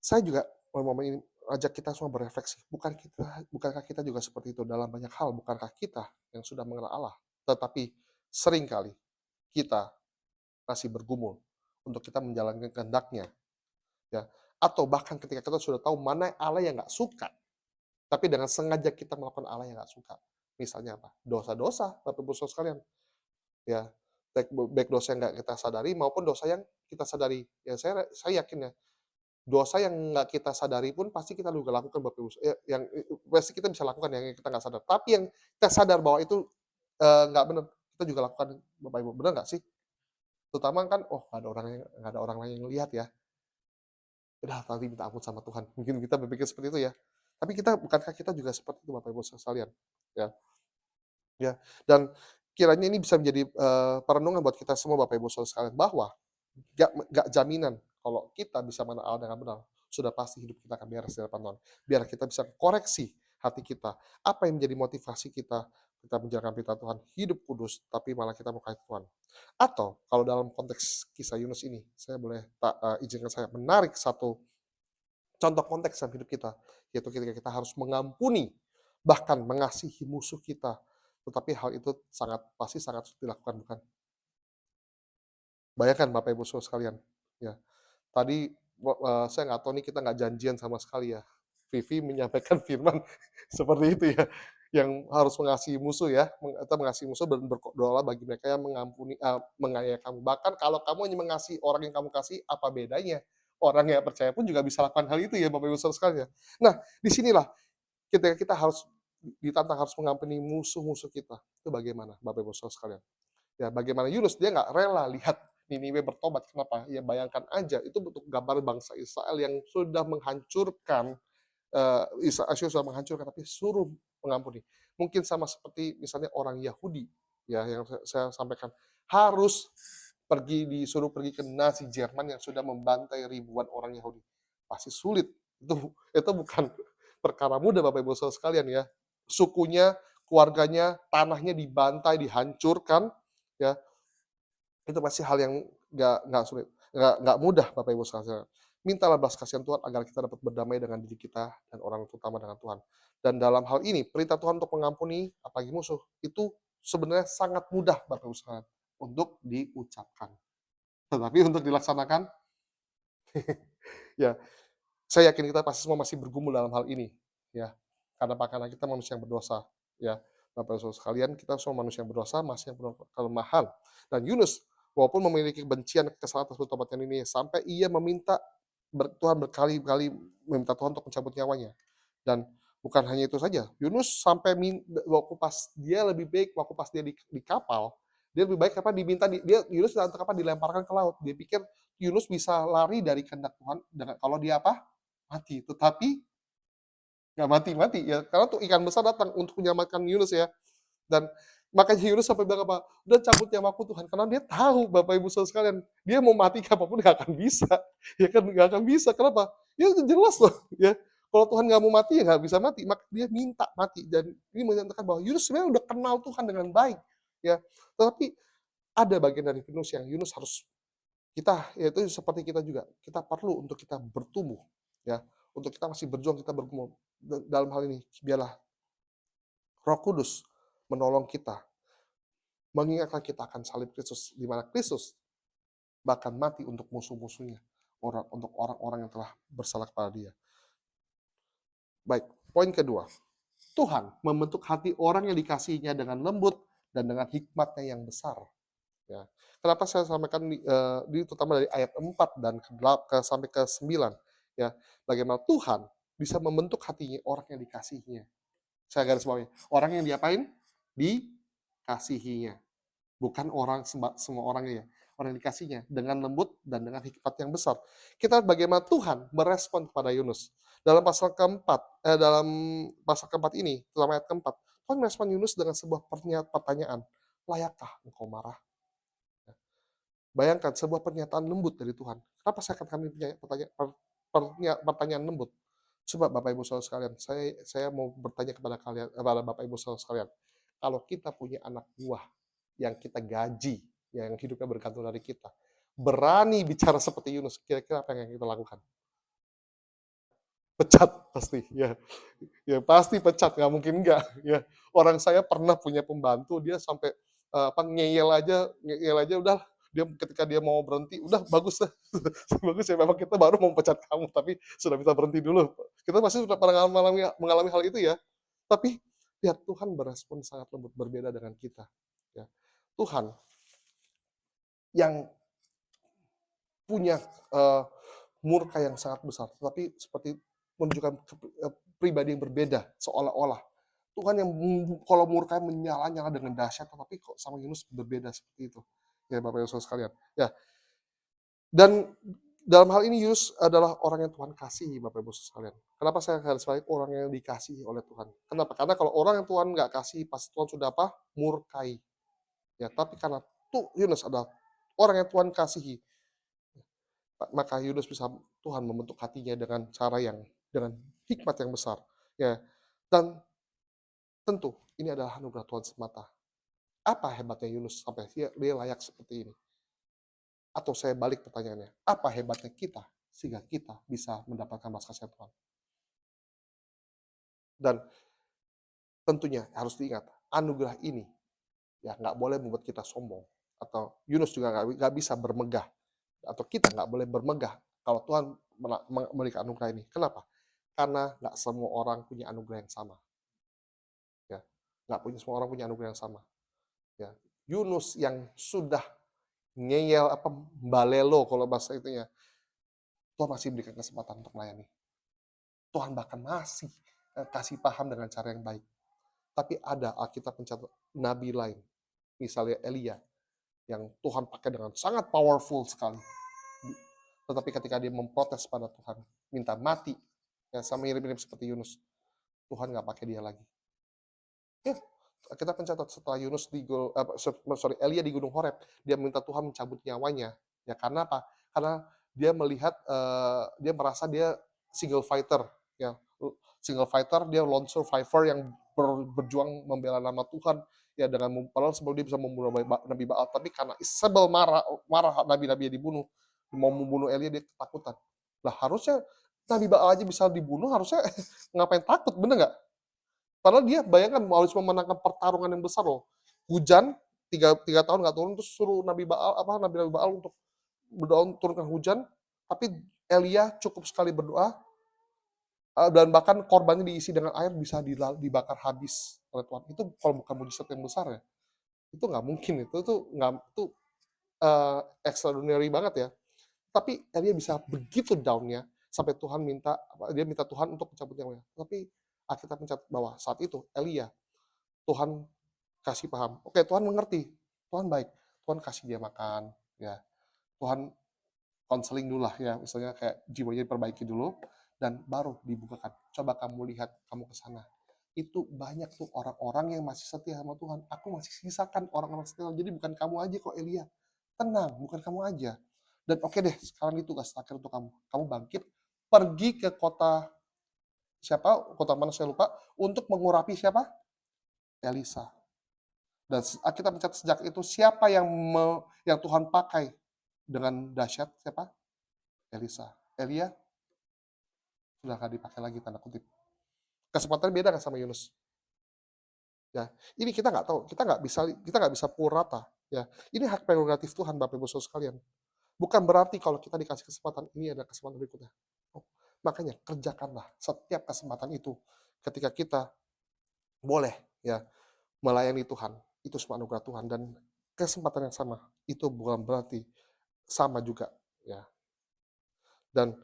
[SPEAKER 1] saya juga momen ini ajak kita semua berefleksi. Bukankah kita juga seperti itu dalam banyak hal? Bukankah kita yang sudah mengenal Allah, tetapi seringkali kita masih bergumul untuk kita menjalankan kehendak-Nya, ya. Atau bahkan ketika kita sudah tahu mana Allah yang nggak suka, tapi dengan sengaja kita melakukan Allah yang nggak suka. Misalnya apa? Dosa-dosa, Bapak Ibu Saudara sekalian. Ya, baik dosa yang nggak kita sadari maupun dosa yang kita sadari. Ya saya yakin ya, Dosa yang nggak kita sadari pun pasti kita juga lakukan Bapak Ibu, yang pasti kita bisa lakukan yang kita nggak sadar. Tapi yang kita sadar bahwa itu, nggak benar, kita juga lakukan Bapak Ibu, benar nggak sih? Terutama kan, oh nggak ada orang lain yang lihat ya, udah nanti minta ampun sama Tuhan, mungkin kita berpikir seperti itu ya. Tapi bukankah kita juga seperti itu Bapak Ibu sekalian? Ya. Ya, dan kiranya ini bisa menjadi, perenungan buat kita semua Bapak Ibu Saudara sekalian, bahwa nggak jaminan kalau kita bisa mengenal dengan benar, sudah pasti hidup kita akan beres di hadapan Tuhan. Biar kita bisa koreksi hati kita, apa yang menjadi motivasi kita, kita menjalankan perintah Tuhan, hidup kudus, tapi malah kita melukai Tuhan. Atau kalau dalam konteks kisah Yunus ini, saya boleh izinkan saya menarik satu contoh konteks dalam hidup kita, yaitu ketika kita harus mengampuni, bahkan mengasihi musuh kita. Tetapi hal itu pasti sangat sulit dilakukan, bukan? Bayangkan Bapak Ibu Saudara sekalian, ya. Tadi saya nggak tahu nih, kita nggak janjian sama sekali ya. Vivi menyampaikan firman seperti itu ya, yang harus mengasihi musuh ya, atau mengasihi musuh dan berdoalah bagi mereka yang menganiaya kamu. Bahkan kalau kamu hanya mengasihi orang yang kamu kasih, apa bedanya? Orang yang percaya pun juga bisa lakukan hal itu ya Bapak Ibu Saudara sekalian. Nah, disinilah ketika kita harus ditantang harus mengampuni musuh-musuh kita. Itu bagaimana Bapak Ibu Saudara sekalian? Ya, bagaimana Yunus, dia nggak rela lihat Niniwe bertobat. Kenapa? Ya bayangkan aja, itu bentuk gambar bangsa Israel yang sudah menghancurkan, Israel sudah menghancurkan, tapi suruh mengampuni. Mungkin sama seperti misalnya orang Yahudi, ya yang saya sampaikan, harus disuruh pergi ke Nazi Jerman yang sudah membantai ribuan orang Yahudi. Pasti sulit. Itu bukan perkara mudah Bapak Ibu Saudara sekalian ya. Sukunya, keluarganya, tanahnya dibantai, dihancurkan, ya, itu pasti hal yang nggak sulit, nggak mudah Bapak Ibu sekalian. Mintalah belas kasihan Tuhan agar kita dapat berdamai dengan diri kita dan orang terutama dengan Tuhan. Dan dalam hal ini perintah Tuhan untuk mengampuni apalagi musuh itu sebenarnya sangat mudah Bapak Ibu sekalian untuk diucapkan. Tetapi untuk dilaksanakan, ya saya yakin kita pasti semua masih bergumul dalam hal ini, ya. Karena apa? Karena kita manusia yang berdosa, ya. Bapak Ibu sekalian, kita semua manusia yang berdosa, masih yang penuh kelemahan. Dan Yunus, walaupun memiliki kebencian kesalahan atas pertobatan ini, sampai ia meminta Tuhan berkali-kali meminta Tuhan untuk mencabut nyawanya. Dan bukan hanya itu saja, Yunus sampai waktu pas dia lebih baik, waktu pas dia di kapal, dia lebih baik apa diminta Yunus datang apa dilemparkan ke laut. Dia pikir Yunus bisa lari dari kehendak Tuhan dengan kalau dia apa? Mati. Tetapi nggak mati-mati ya, karena tuh ikan besar datang untuk menyelamatkan Yunus ya. Dan makanya Yunus sampai bilang apa? Udah cabut nyawaku Tuhan, karena dia tahu Bapak Ibu Saudara sekalian, dia mau mati kapanpun nggak akan bisa. Ya kan nggak akan bisa. Kenapa? Ya udah jelas loh ya. Kalau Tuhan nggak mau mati ya nggak bisa mati, maka dia minta mati. Dan ini menyatakan bahwa Yunus sebenarnya udah kenal Tuhan dengan baik ya. Tetapi ada bagian dari Yunus yang Yunus harus kita, yaitu seperti kita juga, kita perlu untuk kita bertumbuh, ya. Untuk kita masih berjuang, kita bergumul. Dalam hal ini, biarlah Roh Kudus menolong kita, mengingatkan kita akan salib Kristus, di mana Kristus bahkan mati untuk musuh-musuhnya, untuk orang-orang yang telah bersalah kepada dia. Baik, poin kedua. Tuhan membentuk hati orang yang dikasihinya dengan lembut dan dengan hikmatnya yang besar. Ya. Kenapa saya sampaikan terutama dari ayat 4 dan sampai ke 9, ya. Bagaimana Tuhan bisa membentuk hatinya orang yang dikasihinya. Saya garis bawahi, orang yang diapain? Dikasihinya. Bukan semua orangnya ya. Orang yang dikasihnya dengan lembut dan dengan hikmat yang besar. Kita lihat bagaimana Tuhan merespon kepada Yunus. Dalam pasal keempat ini, terutama ayat keempat, Tuhan merespon Yunus dengan sebuah pertanyaan. Layakkah engkau marah? Bayangkan sebuah pernyataan lembut dari Tuhan. Kenapa saya katakan ini pertanyaan lembut? Coba Bapak Ibu Saudara sekalian, saya mau bertanya kepada Bapak Ibu Saudara sekalian. Kalau kita punya anak buah yang kita gaji, yang hidupnya bergantung dari kita, berani bicara seperti Yunus, kira-kira apa yang kita lakukan? Pecat pasti, ya. Ya pasti pecat, nggak mungkin enggak. Ya. Orang saya pernah punya pembantu, dia sampai ngeyel aja udah, ketika dia mau berhenti, udah bagus lah. Bagus ya, memang kita baru mau pecat kamu, tapi sudah bisa berhenti dulu. Kita pasti sudah pernah mengalami hal itu ya. Tapi biar Tuhan berespon sangat lembut, berbeda dengan kita. Ya. Tuhan yang punya murka yang sangat besar, tetapi seperti menunjukkan pribadi yang berbeda, seolah-olah. Tuhan yang kalau murka menyala-nyala dengan dahsyat, tetapi kok sama Yunus berbeda seperti itu. Ya Bapak Ibu Saudara sekalian. Ya, dan dalam hal ini Yunus adalah orang yang Tuhan kasihi, Bapak Ibu sekalian. Kenapa saya harus balik orang yang dikasihi oleh Tuhan? Kenapa? Karena kalau orang yang Tuhan nggak kasih, pasti Tuhan sudah apa? Murkai. Ya, tapi karena tuh Yunus adalah orang yang Tuhan kasihi, maka Yunus bisa Tuhan membentuk hatinya dengan cara yang dengan hikmat yang besar. Ya, dan tentu ini adalah anugerah Tuhan semata. Apa hebatnya Yunus sampai dia layak seperti ini? Atau saya balik pertanyaannya, apa hebatnya kita sehingga kita bisa mendapatkan belas kasihan Tuhan? Dan tentunya harus diingat, anugerah ini ya nggak boleh membuat kita sombong. Atau Yunus juga nggak bisa bermegah. Atau kita nggak boleh bermegah kalau Tuhan memberikan anugerah ini. Kenapa? Karena nggak semua orang punya anugerah yang sama. Ya, nggak punya semua orang punya anugerah yang sama. Ya, Yunus yang sudah ngeyel apa balelo kalau bahasa itunya, Tuhan masih berikan kesempatan untuk melayani. Tuhan bahkan masih kasih paham dengan cara yang baik. Tapi ada Alkitab mencatat nabi lain, misalnya Elia, yang Tuhan pakai dengan sangat powerful sekali. Tetapi ketika dia memprotes pada Tuhan, minta mati, ya sama mirip-mirip seperti Yunus, Tuhan nggak pakai dia lagi. Ya, kita mencatat setelah Elia di Gunung Horeb, dia minta Tuhan mencabut nyawanya. Ya karena apa? Karena dia melihat, dia merasa dia single fighter, ya single fighter, dia lone survivor yang berjuang membela nama Tuhan, ya dengan padahal sebelum dia bisa membunuh Nabi Baal, tapi karena Isabel marah nabi-nabi dibunuh, mau membunuh Elia dia ketakutan. Lah harusnya Nabi Baal aja bisa dibunuh, harusnya ngapain takut, bener nggak? Padahal dia bayangkan harus memenangkan pertarungan yang besar loh. Hujan 3 tahun nggak turun, terus suruh Nabi Baal untuk berdoa turunkan hujan, tapi Elia cukup sekali berdoa, dan bahkan korbannya diisi dengan air bisa dibakar habis oleh Tuhan. Itu kalau bukan mujizat yang besar ya, itu nggak mungkin. Itu extraordinary banget ya. Tapi Elia bisa begitu down-nya sampai dia minta Tuhan untuk mencabut nyawanya. Tapi Alkitab mencatat bahwa saat itu Elia, Tuhan kasih paham. Oke, Tuhan mengerti. Tuhan baik. Tuhan kasih dia makan, ya. Tuhan konseling dulu lah ya, misalnya kayak jiwanya diperbaiki dulu dan baru dibukakan. Coba kamu lihat, kamu ke sana. Itu banyak tuh orang-orang yang masih setia sama Tuhan. Aku masih sisakan orang-orang setia. Jadi bukan kamu aja kok Elia. Tenang, bukan kamu aja. Dan oke deh, sekarang itu tugas terakhir untuk kamu. Kamu bangkit, pergi ke kota kota mana saya lupa, untuk mengurapi siapa? Elisa. Dan kita mencatat sejak itu siapa yang Tuhan pakai dengan dahsyat? Siapa? Elisa. Elia sudah nggak dipakai lagi, tanda kutip. Kesempatan beda kan sama Yunus. Ya, ini kita nggak tahu, kita nggak bisa pukul rata. Ya, ini hak prerogatif Tuhan, Bapak Ibu Saudara sekalian. Bukan berarti kalau kita dikasih kesempatan ini ada kesempatan berikutnya. Makanya kerjakanlah setiap kesempatan itu. Ketika kita boleh ya melayani Tuhan, itu semua anugerah Tuhan, dan kesempatan yang sama itu bukan berarti sama juga ya. Dan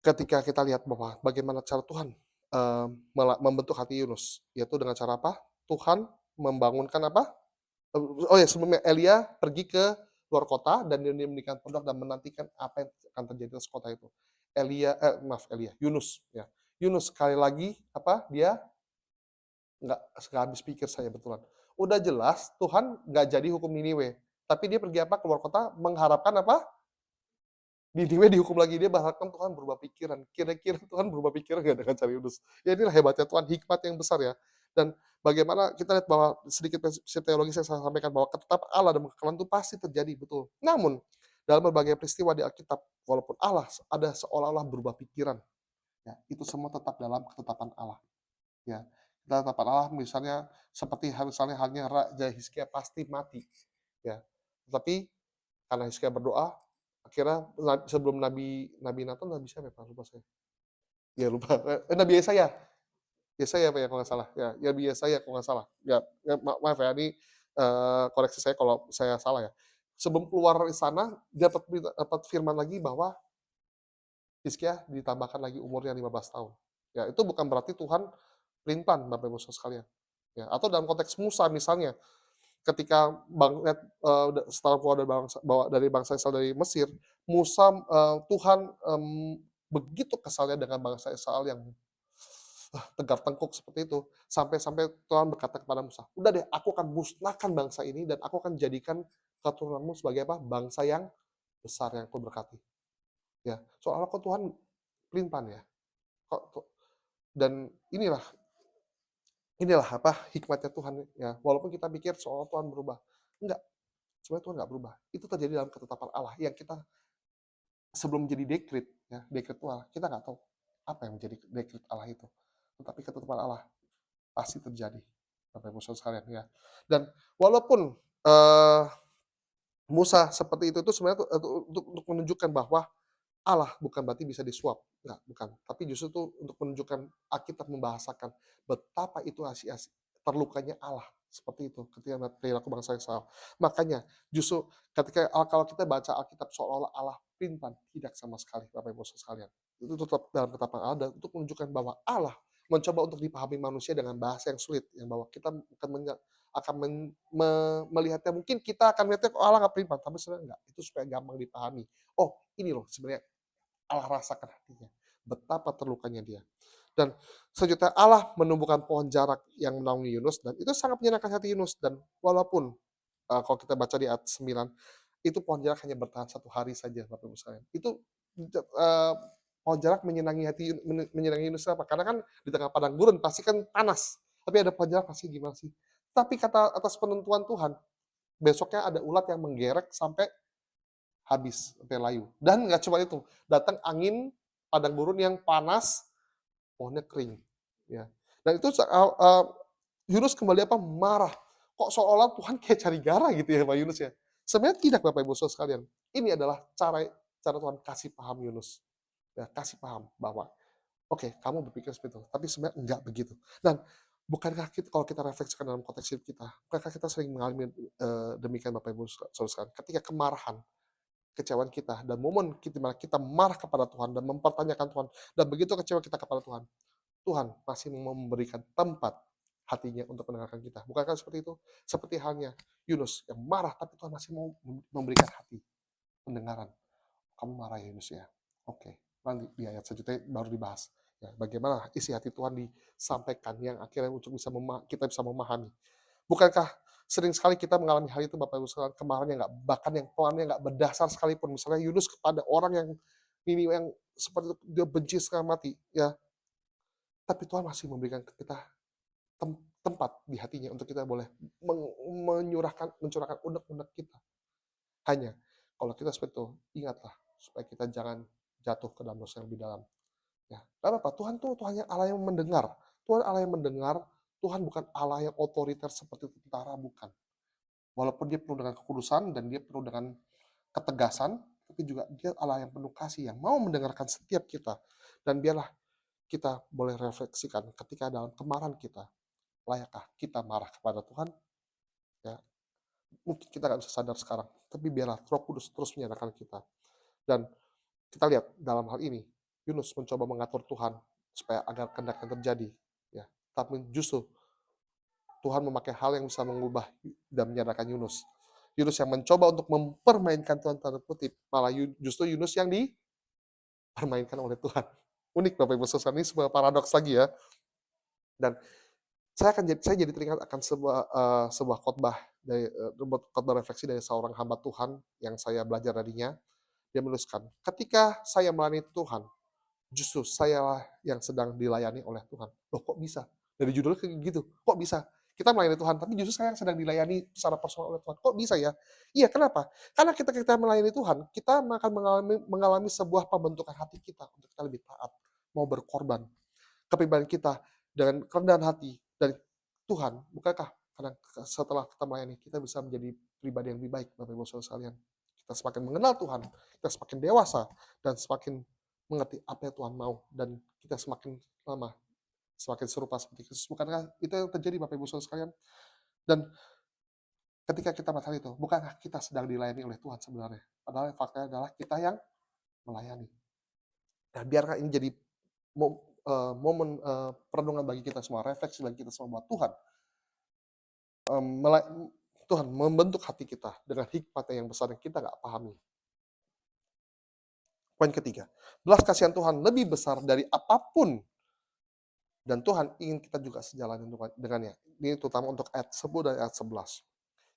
[SPEAKER 1] ketika kita lihat bahwa bagaimana cara Tuhan membentuk hati Yunus, yaitu dengan cara apa? Tuhan membangunkan apa? Oh ya, sebelumnya Elia pergi ke luar kota dan dia mendirikan pondok dan menantikan apa yang akan terjadi di kota itu. Yunus ya. Yunus sekali lagi apa? Dia nggak habis pikir saya betulan. Udah jelas Tuhan nggak jadi hukum Niniwe, tapi dia pergi apa? Keluar kota mengharapkan apa? Niniwe dihukum lagi, dia berharapkan Tuhan berubah pikiran. Kira-kira Tuhan berubah pikiran nggak dengan cara Yunus? Ya inilah hebatnya Tuhan, hikmat yang besar ya. Dan bagaimana kita lihat bahwa sedikit prinsip teologis yang saya sampaikan bahwa ketetapan Allah dan kekekalan itu pasti terjadi, betul. Namun dalam berbagai peristiwa di Alkitab, walaupun Allah ada seolah-olah berubah pikiran, ya itu semua tetap dalam ketetapan Allah. Ya, ketetapan Allah misalnya seperti halnya Raja Hizkia pasti mati, ya. Tetapi karena Hizkia berdoa, akhirnya sebelum Nabi Nathan, Nabi siapa ya, lupa saya. Ya lupa. Nabi Yesaya. Yesaya apa ya kalau nggak salah. Ya, Nabi Yesaya kalau nggak salah. Ya, maaf ya, ini koreksi saya kalau saya salah ya. Sebelum keluar dari sana, dapat firman lagi bahwa Hizkia ditambahkan lagi umurnya 15 tahun. Ya, itu bukan berarti Tuhan pelin-pelan Bapak Ibu Saudara sekalian. Ya, atau dalam konteks Musa misalnya, ketika setelah keluar dari bangsa Israel dari Mesir, Musa Tuhan begitu kesalnya dengan bangsa Israel yang tegar tengkuk seperti itu, sampai-sampai Tuhan berkata kepada Musa, "Udah deh, aku akan musnahkan bangsa ini dan aku akan jadikan keturunanmu sebagai apa? Bangsa yang besar yang aku berkati." Ya, soalnya kok Tuhan pelin-pelan ya. Dan inilah inilah apa hikmatnya Tuhan ya. Walaupun kita pikir seolah Tuhan berubah, enggak, sebenarnya Tuhan enggak berubah. Itu terjadi dalam ketetapan Allah yang kita sebelum menjadi dekret ya, dekret Allah, kita nggak tahu apa yang menjadi dekret Allah itu. Tetapi ketetapan Allah pasti terjadi, Bapak Ibu Saudara sekalian ya. Dan walaupun Musa seperti itu tuh sebenarnya untuk menunjukkan bahwa Allah bukan berarti bisa disuap, enggak, bukan. Tapi justru itu untuk menunjukkan Alkitab membahasakan betapa itu terlukanya Allah seperti itu ketika melihat perilaku bangsa Israel. Makanya justru ketika kalau kita baca Alkitab seolah-olah Allah pelin-pelan, tidak sama sekali Bapak Ibu Saudara sekalian. Itu tetap dalam ketetapan Allah dan untuk menunjukkan bahwa Allah mencoba untuk dipahami manusia dengan bahasa yang sulit, yang bahwa kita bukan akan melihatnya, mungkin kita akan melihatnya kok Allah nggak pelin-pelan, tapi sebenarnya enggak. Itu supaya gampang dipahami. Oh, ini loh sebenarnya Allah rasakan hatinya, betapa terlukanya dia. Dan selanjutnya Allah menumbuhkan pohon jarak yang menaungi Yunus dan itu sangat menyenangkan hati Yunus dan walaupun kalau kita baca di ayat 9, itu pohon jarak hanya bertahan 1 hari saja Bapak Ibu sekalian. Itu pohon jarak menyenangi Yunus apa? Karena kan di tengah padang gurun pasti kan panas. Tapi ada pohon jarak pasti gimana sih? Tapi kata atas penentuan Tuhan, besoknya ada ulat yang menggerek sampai habis, sampai layu. Dan nggak cuma itu, datang angin padang gurun yang panas, pohonnya kering. Ya. Dan itu Yunus kembali apa? Marah. Kok seolah Tuhan kayak cari gara gitu ya Pak Yunus ya. Sebenarnya tidak Bapak Ibu Saudara sekalian. Ini adalah cara cara Tuhan kasih paham Yunus. Ya, kasih paham bahwa oke, kamu berpikir seperti itu, tapi sebenarnya enggak begitu. Dan bukankah kita kalau kita refleksikan dalam konteks hidup kita, bukankah kita sering mengalami demikian Bapak Ibu Saudara sekalian, ketika kemarahan, kecewaan kita dan momen kita marah kepada Tuhan dan mempertanyakan Tuhan dan begitu kecewa kita kepada Tuhan, Tuhan masih mau memberikan tempat hatinya untuk mendengarkan kita. Bukankah seperti itu? Seperti halnya Yunus yang marah tapi Tuhan masih mau memberikan hati pendengaran. Kamu marah ya Yunus ya? Oke, nanti di ayat selanjutnya baru dibahas. Ya, bagaimana isi hati Tuhan disampaikan yang akhirnya untuk kita bisa memahami. Bukankah sering sekali kita mengalami hal itu Bapak Ibu sekalian, kemarahan yang nggak bahkan yang Tuhannya nggak berdasar sekalipun. Misalnya Yunus kepada orang yang ini yang seperti itu, dia benci setengah mati, ya. Tapi Tuhan masih memberikan ke kita tempat di hatinya untuk kita boleh mencurahkan unek-unek kita. Hanya kalau kita seperti itu, ingatlah supaya kita jangan jatuh ke dalam dosa yang lebih dalam. Ya, karena apa? Tuhan tuh Tuhan yang Allah yang mendengar. Tuhan Allah yang mendengar. Tuhan bukan Allah yang otoriter seperti tentara, bukan. Walaupun dia penuh dengan kekudusan dan dia penuh dengan ketegasan, tapi juga dia Allah yang penuh kasih, yang mau mendengarkan setiap kita. Dan biarlah kita boleh refleksikan ketika dalam kemarahan kita, layakkah kita marah kepada Tuhan? Ya, mungkin kita nggak bisa sadar sekarang, tapi biarlah Roh Kudus terus menyadarkan kita. Dan kita lihat dalam hal ini, Yunus mencoba mengatur Tuhan supaya agar kehendaknya terjadi. Ya, tapi justru Tuhan memakai hal yang bisa mengubah dan menyadarkan Yunus. Yunus yang mencoba untuk mempermainkan Tuhan tanda kutip, malah justru Yunus yang dipermainkan oleh Tuhan. Unik Bapak Ibu Saudara, ini sebuah paradoks lagi ya. Dan saya jadi teringat akan sebuah khotbah dari khotbah refleksi dari seorang hamba Tuhan yang saya belajar darinya. Dia menuliskan, ketika saya melayani Tuhan, justru saya yang sedang dilayani oleh Tuhan. Loh kok bisa? Dari judulnya kayak gitu. Kok bisa? Kita melayani Tuhan, tapi justru saya yang sedang dilayani secara personal oleh Tuhan. Kok bisa ya? Iya, kenapa? Karena kita melayani Tuhan, kita akan mengalami sebuah pembentukan hati kita untuk kita lebih taat, mau berkorban. Kepribadian kita dengan kerendahan hati dari Tuhan, bukankah kadang setelah kita melayani, kita bisa menjadi pribadi yang lebih baik, Bapak Ibu Saudara sekalian. Kita semakin mengenal Tuhan, kita semakin dewasa, dan semakin mengerti apa yang Tuhan mau, dan kita semakin lama semakin serupa seperti Kristus. Bukankah itu yang terjadi Bapak Ibu Saudara sekalian? Dan ketika kita melakukan itu, bukankah kita sedang dilayani oleh Tuhan sebenarnya? Padahal faktanya adalah kita yang melayani. Dan biarkan ini jadi momen perenungan bagi kita semua, refleksi bagi kita semua bahwa Mmm, mela Tuhan membentuk hati kita dengan hikmat yang besar yang kita nggak pahami. Poin ketiga, belas kasihan Tuhan lebih besar dari apapun dan Tuhan ingin kita juga sejalan dengannya. Ini terutama untuk ayat 10 dan ayat 11.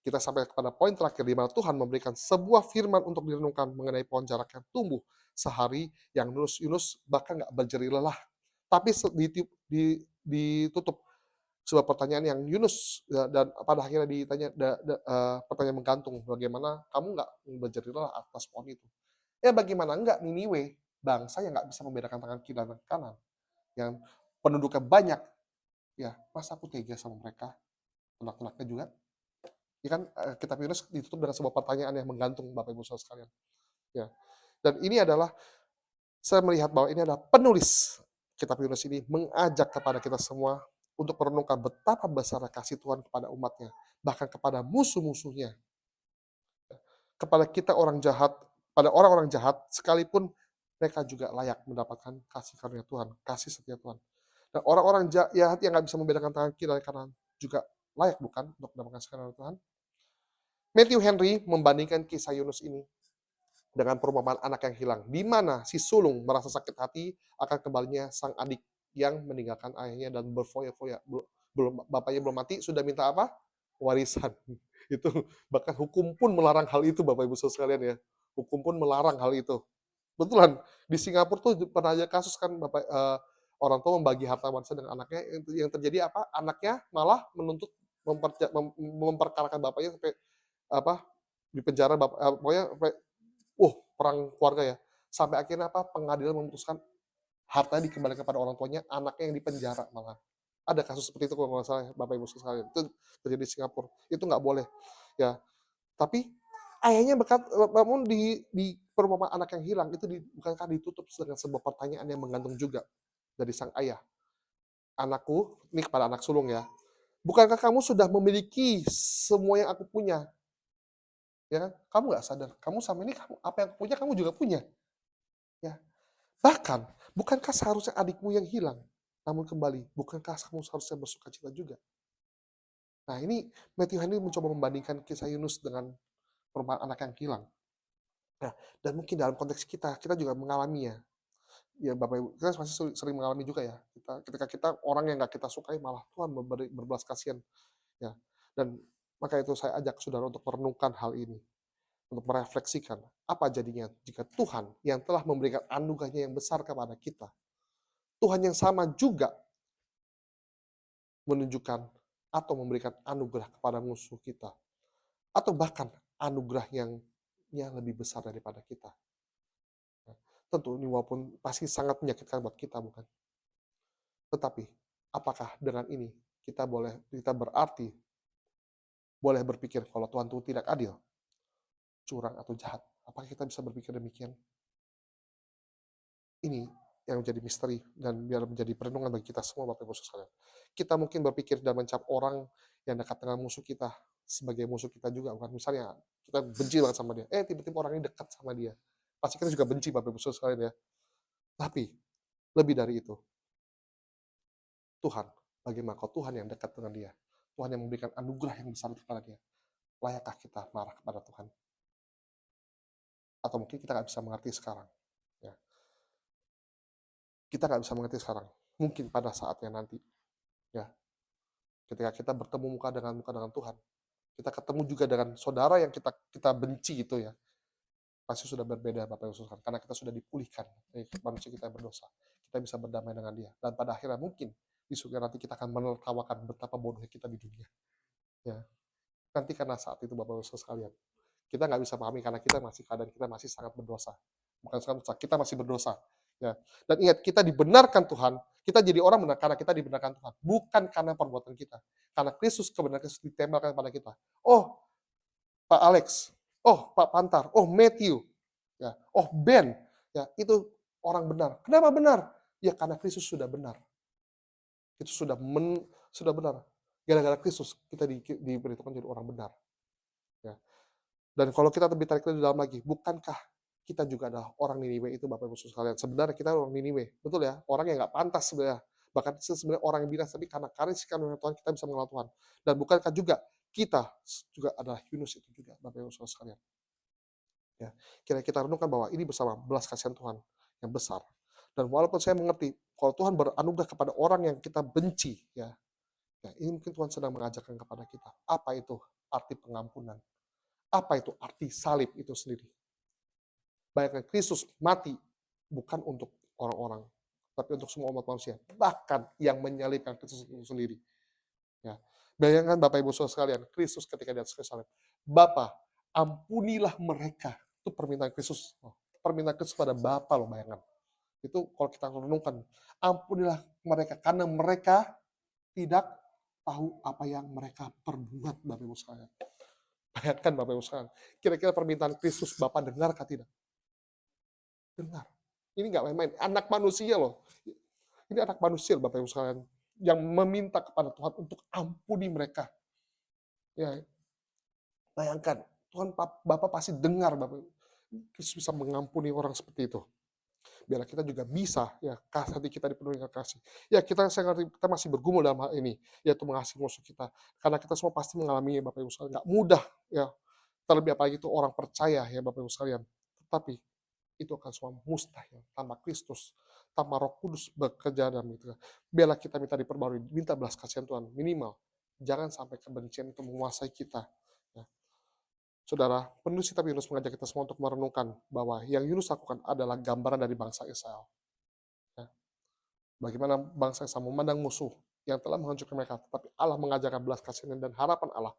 [SPEAKER 1] Kita sampai kepada poin terakhir di mana Tuhan memberikan sebuah firman untuk direnungkan mengenai pohon jarak yang tumbuh sehari yang Yunus bahkan nggak berjerih lelah. Tapi ditutup sebuah pertanyaan yang Yunus dan pada akhirnya ditanya pertanyaan menggantung, bagaimana kamu nggak berjerih lelah atas pohon itu? Ya bagaimana enggak, Niniwe, bangsa yang nggak bisa membedakan tangan kiri dan kanan, yang penduduknya banyak, ya masa aku tega sama mereka, anak-anaknya juga. Ya kan, kitab Yunus ditutup dengan sebuah pertanyaan yang menggantung Bapak Ibu Saudara sekalian. Ya. Dan ini adalah, saya melihat bahwa ini adalah penulis kitab Yunus ini mengajak kepada kita semua untuk merenungkan betapa besar kasih Tuhan kepada umatnya, bahkan kepada musuh-musuhnya. Kepada kita orang jahat, pada orang-orang jahat, sekalipun mereka juga layak mendapatkan kasih karunia Tuhan, kasih setia Tuhan. Dan orang-orang jahat yang nggak bisa membedakan tangan kiri dan kanan juga layak bukan untuk mendapatkan kasih karunia Tuhan? Matthew Henry membandingkan kisah Yunus ini dengan perumpamaan anak yang hilang, di mana si sulung merasa sakit hati akan kembalinya sang adik yang meninggalkan ayahnya dan berfoya-foya. Bapaknya belum mati, sudah minta apa? Warisan. Itu bahkan hukum pun melarang hal itu, Bapak Ibu Saudara sekalian ya. Hukum pun melarang hal itu. Betulan di Singapura tuh pernah aja kasus kan orang tua membagi harta warisan dengan anaknya, yang terjadi apa? Anaknya malah menuntut memperkarakan bapaknya sampai apa? Di penjara pokoknya perang keluarga ya. Sampai akhirnya apa? Pengadilan memutuskan hartanya dikembalikan kepada orang tuanya, anaknya yang dipenjara malah. Ada kasus seperti itu kalau nggak salah ya, Bapak Ibu sekalian. Itu terjadi di Singapura. Itu nggak boleh. Ya, tapi ayahnya namun di perumpamaan anak yang hilang itu bukankah ditutup dengan sebuah pertanyaan yang menggantung juga dari sang ayah. Anakku, ini kepada anak sulung ya. Bukankah kamu sudah memiliki semua yang aku punya? Ya kan? Kamu nggak sadar. Kamu sama ini apa yang aku punya kamu juga punya. Ya. Bahkan, bukankah seharusnya adikmu yang hilang, namun kembali, bukankah kamu seharusnya bersuka cita juga? Nah ini Matthew Henry mencoba membandingkan kisah Yunus dengan perumpamaan anak yang hilang. Nah, dan mungkin dalam konteks kita juga mengalaminya. Ya Bapak Ibu, kita pasti sering mengalami juga ya. Ketika kita orang yang nggak kita sukai malah Tuhan berbelas kasihan. Ya. Dan maka itu saya ajak saudara untuk merenungkan hal ini. Untuk merefleksikan apa jadinya jika Tuhan yang telah memberikan anugerahnya yang besar kepada kita, Tuhan yang sama juga menunjukkan atau memberikan anugerah kepada musuh kita. Atau bahkan anugerah yang lebih besar daripada kita. Nah, tentu ini walaupun pasti sangat menyakitkan buat kita, bukan? Tetapi, apakah dengan ini kita berarti boleh berpikir kalau Tuhan itu tidak adil, curang atau jahat? Apakah kita bisa berpikir demikian? Ini yang menjadi misteri dan biar menjadi perenungan bagi kita semua, Bapak Ibu sekalian. Kita mungkin berpikir dan mencap orang yang dekat dengan musuh kita sebagai musuh kita juga, bukan? Misalnya kita benci banget sama dia, tiba-tiba orang ini dekat sama dia. Pasti kita juga benci, Bapak Ibu sekalian ya. Tapi lebih dari itu, Tuhan, bagaimana kalau Tuhan yang dekat dengan dia? Tuhan yang memberikan anugerah yang besar kepada dia. Layakkah kita marah kepada Tuhan? Atau mungkin kita nggak bisa mengerti sekarang. Ya. Kita nggak bisa mengerti sekarang. Mungkin pada saatnya nanti. Ya. Ketika kita bertemu muka dengan Tuhan. Kita ketemu juga dengan saudara yang kita benci itu ya. Pasti sudah berbeda Bapak Ibu Saudara. Karena kita sudah dipulihkan dari manusia kita yang berdosa. Kita bisa berdamai dengan dia. Dan pada akhirnya mungkin di surga nanti kita akan menertawakan betapa bodohnya kita di dunia. Ya. Nanti karena saat itu Bapak Ibu sekalian, kita nggak bisa pahami karena keadaan kita masih sangat berdosa. Bukan sangat, kita masih berdosa. Ya. Dan ingat, kita dibenarkan Tuhan, kita jadi orang benar karena kita dibenarkan Tuhan, bukan karena perbuatan kita. Karena kebenaran Kristus ditembakkan pada kita. Oh, Pak Alex, oh Pak Pantar, oh Matthew, ya, oh Ben, ya itu orang benar. Kenapa benar? Ya karena Kristus sudah benar. Itu sudah benar. Gara-gara Kristus kita diberitakan jadi orang benar. Ya. Dan kalau kita lebih tarik lebih dalam lagi, bukankah kita juga adalah orang Niniwe itu, Bapak Ibu Saudara sekalian. Sebenarnya kita orang Niniwe, betul ya? Orang yang nggak pantas sebenarnya. Bahkan sebenarnya orang yang binas, tapi karena kasih karunia Tuhan kita bisa mengenal Tuhan. Dan bukankah juga kita juga adalah Yunus itu juga, Bapak Ibu Saudara sekalian. Ya, kira kita renungkan bahwa ini bersama belas kasihan Tuhan yang besar. Dan walaupun saya mengerti kalau Tuhan beranugerah kepada orang yang kita benci, ya ini mungkin Tuhan sedang mengajarkan kepada kita apa itu arti pengampunan, apa itu arti salib itu sendiri. Bayangkan Kristus mati bukan untuk orang-orang, tapi untuk semua umat manusia, bahkan yang menyalibkan Kristus itu sendiri. Ya. Bayangkan Bapak Ibu Saudara sekalian, Kristus ketika di atas kayu salib, Bapa, ampunilah mereka. Itu permintaan Kristus. Permintaan Kristus pada Bapa loh, bayangkan. Itu kalau kita renungkan, ampunilah mereka karena mereka tidak tahu apa yang mereka perbuat, Bapak Ibu sekalian. Bayangkan Bapak Ibu sekalian, kira-kira permintaan Kristus Bapak dengarkah tidak? Dengar. Ini nggak main-main. Anak manusia loh. Ini anak manusia Bapak Ibu sekalian. Yang meminta kepada Tuhan untuk ampuni mereka. Ya, bayangkan. Tuhan Bapak pasti dengar Bapak. Kristus bisa mengampuni orang seperti itu. Biarlah kita juga bisa, ya, hati kita dipenuhi dengan kasih. Ya, saya ngerti, kita masih bergumul dalam hal ini, yaitu mengasihi musuh kita. Karena kita semua pasti mengalaminya Bapak Ibu sekalian. Nggak mudah, ya. Terlebih apalagi itu orang percaya, ya Bapak Ibu sekalian. Tetapi itu akan semua mustahil tanpa Kristus, tanpa Roh Kudus bekerja dalam itu. Biarlah kita minta diperbarui, minta belas kasihan Tuhan minimal. Jangan sampai kebencian itu menguasai kita. Ya. Saudara, penulis kitab Yunus mengajak kita semua untuk merenungkan bahwa yang Yunus lakukan adalah gambaran dari bangsa Israel. Ya. Bagaimana bangsa Israel memandang musuh yang telah menghancurkan mereka, tetapi Allah mengajarkan belas kasihan dan harapan Allah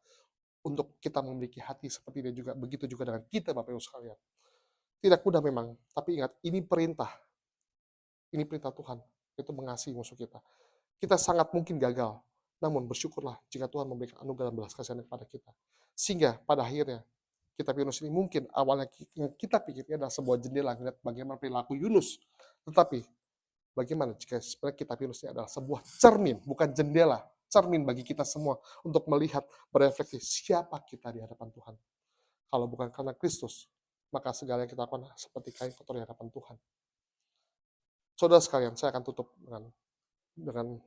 [SPEAKER 1] untuk kita memiliki hati seperti dia juga. Begitu juga dengan kita, Bapak Ibu sekalian. Tidak mudah memang, tapi ingat, ini perintah. Ini perintah Tuhan, itu mengasihi musuh kita. Kita sangat mungkin gagal, namun bersyukurlah jika Tuhan memberikan anugerah dan belas kasihan kepada kita. Sehingga pada akhirnya, kitab Yunus ini mungkin awalnya yang kita pikirnya adalah sebuah jendela, melihat bagaimana perilaku Yunus. Tetapi, bagaimana jika sebenarnya kitab Yunus ini adalah sebuah cermin, bukan jendela, cermin bagi kita semua untuk melihat, berefleksi siapa kita di hadapan Tuhan. Kalau bukan karena Kristus, maka segala yang kita lakukan seperti kain kotor di hadapan Tuhan. Saudara sekalian, saya akan tutup dengan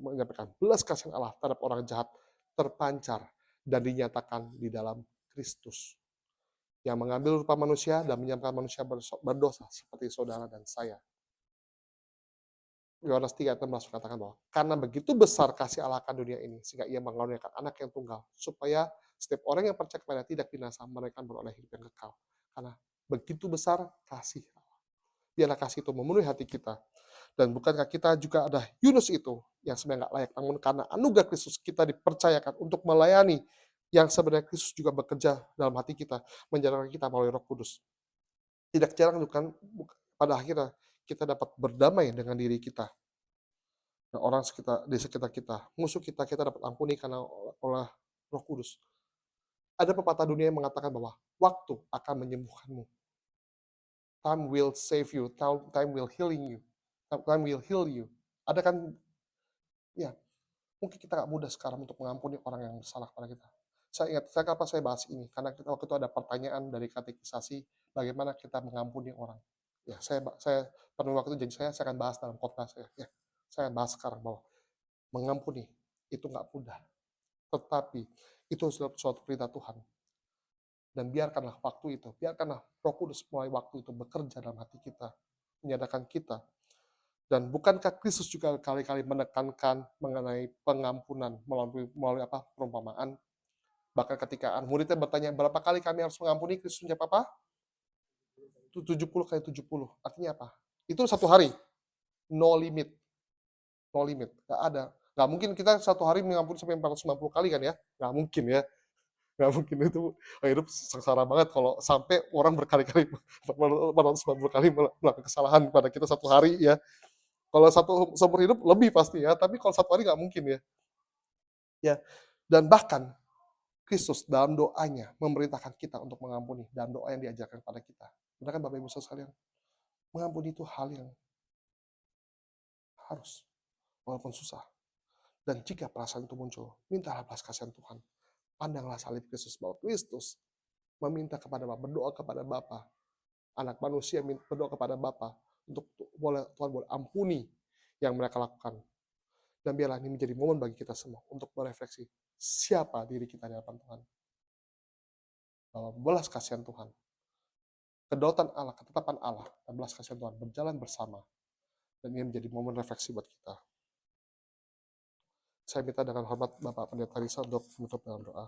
[SPEAKER 1] menyampaikan belas kasihan Allah terhadap orang jahat terpancar dan dinyatakan di dalam Kristus, yang mengambil rupa manusia dan menyampaikan manusia berdosa seperti saudara dan saya. Yohanes 3:16 katakan bahwa karena begitu besar kasih Allah akan dunia ini, sehingga ia mengaruniakan anak yang tunggal, supaya setiap orang yang percaya kepada tidak binasa, mereka beroleh hidup yang kekal. Karena begitu besar kasih Allah. Biarlah kasih itu memenuhi hati kita. Dan bukankah kita juga ada Yunus itu yang sebenarnya nggak layak, namun karena anugerah Kristus kita dipercayakan untuk melayani yang sebenarnya Kristus juga bekerja dalam hati kita, menjalankan kita melalui Roh Kudus. Tidak jarang bukan pada akhirnya kita dapat berdamai dengan diri kita dan orang di sekitar kita, musuh kita dapat ampuni karena oleh Roh Kudus. Ada pepatah dunia yang mengatakan bahwa waktu akan menyembuhkanmu. Time will save you, time will healing you, time will heal you. Ada kan, ya, mungkin kita nggak mudah sekarang untuk mengampuni orang yang bersalah kepada kita. Saya ingat, kenapa saya bahas ini? Karena waktu itu ada pertanyaan dari katekisasi, bagaimana kita mengampuni orang. Ya, saya pada waktu itu janji saya akan bahas dalam khotbah saya. Ya, saya bahas sekarang bahwa mengampuni itu nggak mudah. Tetapi itu suatu perintah Tuhan. Dan biarkanlah waktu itu, biarkanlah Roh Kudus mulai waktu itu bekerja dalam hati kita, menyadarkan kita. Dan bukankah Kristus juga kali-kali menekankan mengenai pengampunan melalui apa perumpamaan? Bahkan ketika muridnya bertanya berapa kali kami harus mengampuni, Kristus menjawab apa? 70 kali 70. Artinya apa? Itu satu hari. No limit. No limit. Nggak ada. Nggak mungkin kita satu hari mengampuni sampai 490 kali kan ya? Nggak mungkin ya. Nggak mungkin itu. Hidup sengsara banget kalau sampai orang berkali-kali 490 kali melakukan kesalahan pada kita satu hari ya. Kalau seumur hidup lebih pasti ya, tapi kalau satu hari nggak mungkin ya. Ya. Dan bahkan Kristus dalam doanya memerintahkan kita untuk mengampuni dalam doa yang diajarkan kepada kita. Benar kan Bapak Ibu sekalian? Mengampuni itu hal yang harus, walaupun susah. Dan jika perasaan itu muncul, mintalah belas kasihan Tuhan. Pandanglah salib Kristus, bahwa Kristus meminta kepada Bapa, berdoa kepada Bapa, anak manusia berdoa kepada Bapa untuk Tuhan boleh ampuni yang mereka lakukan. Dan biarlah ini menjadi momen bagi kita semua untuk berefleksi siapa diri kita di hadapan Tuhan. Bahwa belas kasihan Tuhan, kedaulatan Allah, ketetapan Allah, dan belas kasihan Tuhan berjalan bersama. Dan ini menjadi momen refleksi buat kita. Saya minta dengan hormat Bapak Pendeta Risa untuk menutup dalam doa.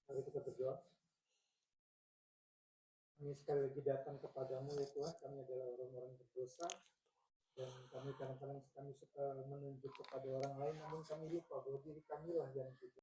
[SPEAKER 2] Mari kita berdoa. Kami sekali lagi datang kepadamu ya Tuhan, kami adalah orang-orang berdosa, dan kami kadang-kadang kami suka menunjuk kepada orang lain, namun kami lupa bahwa diri kamilah yang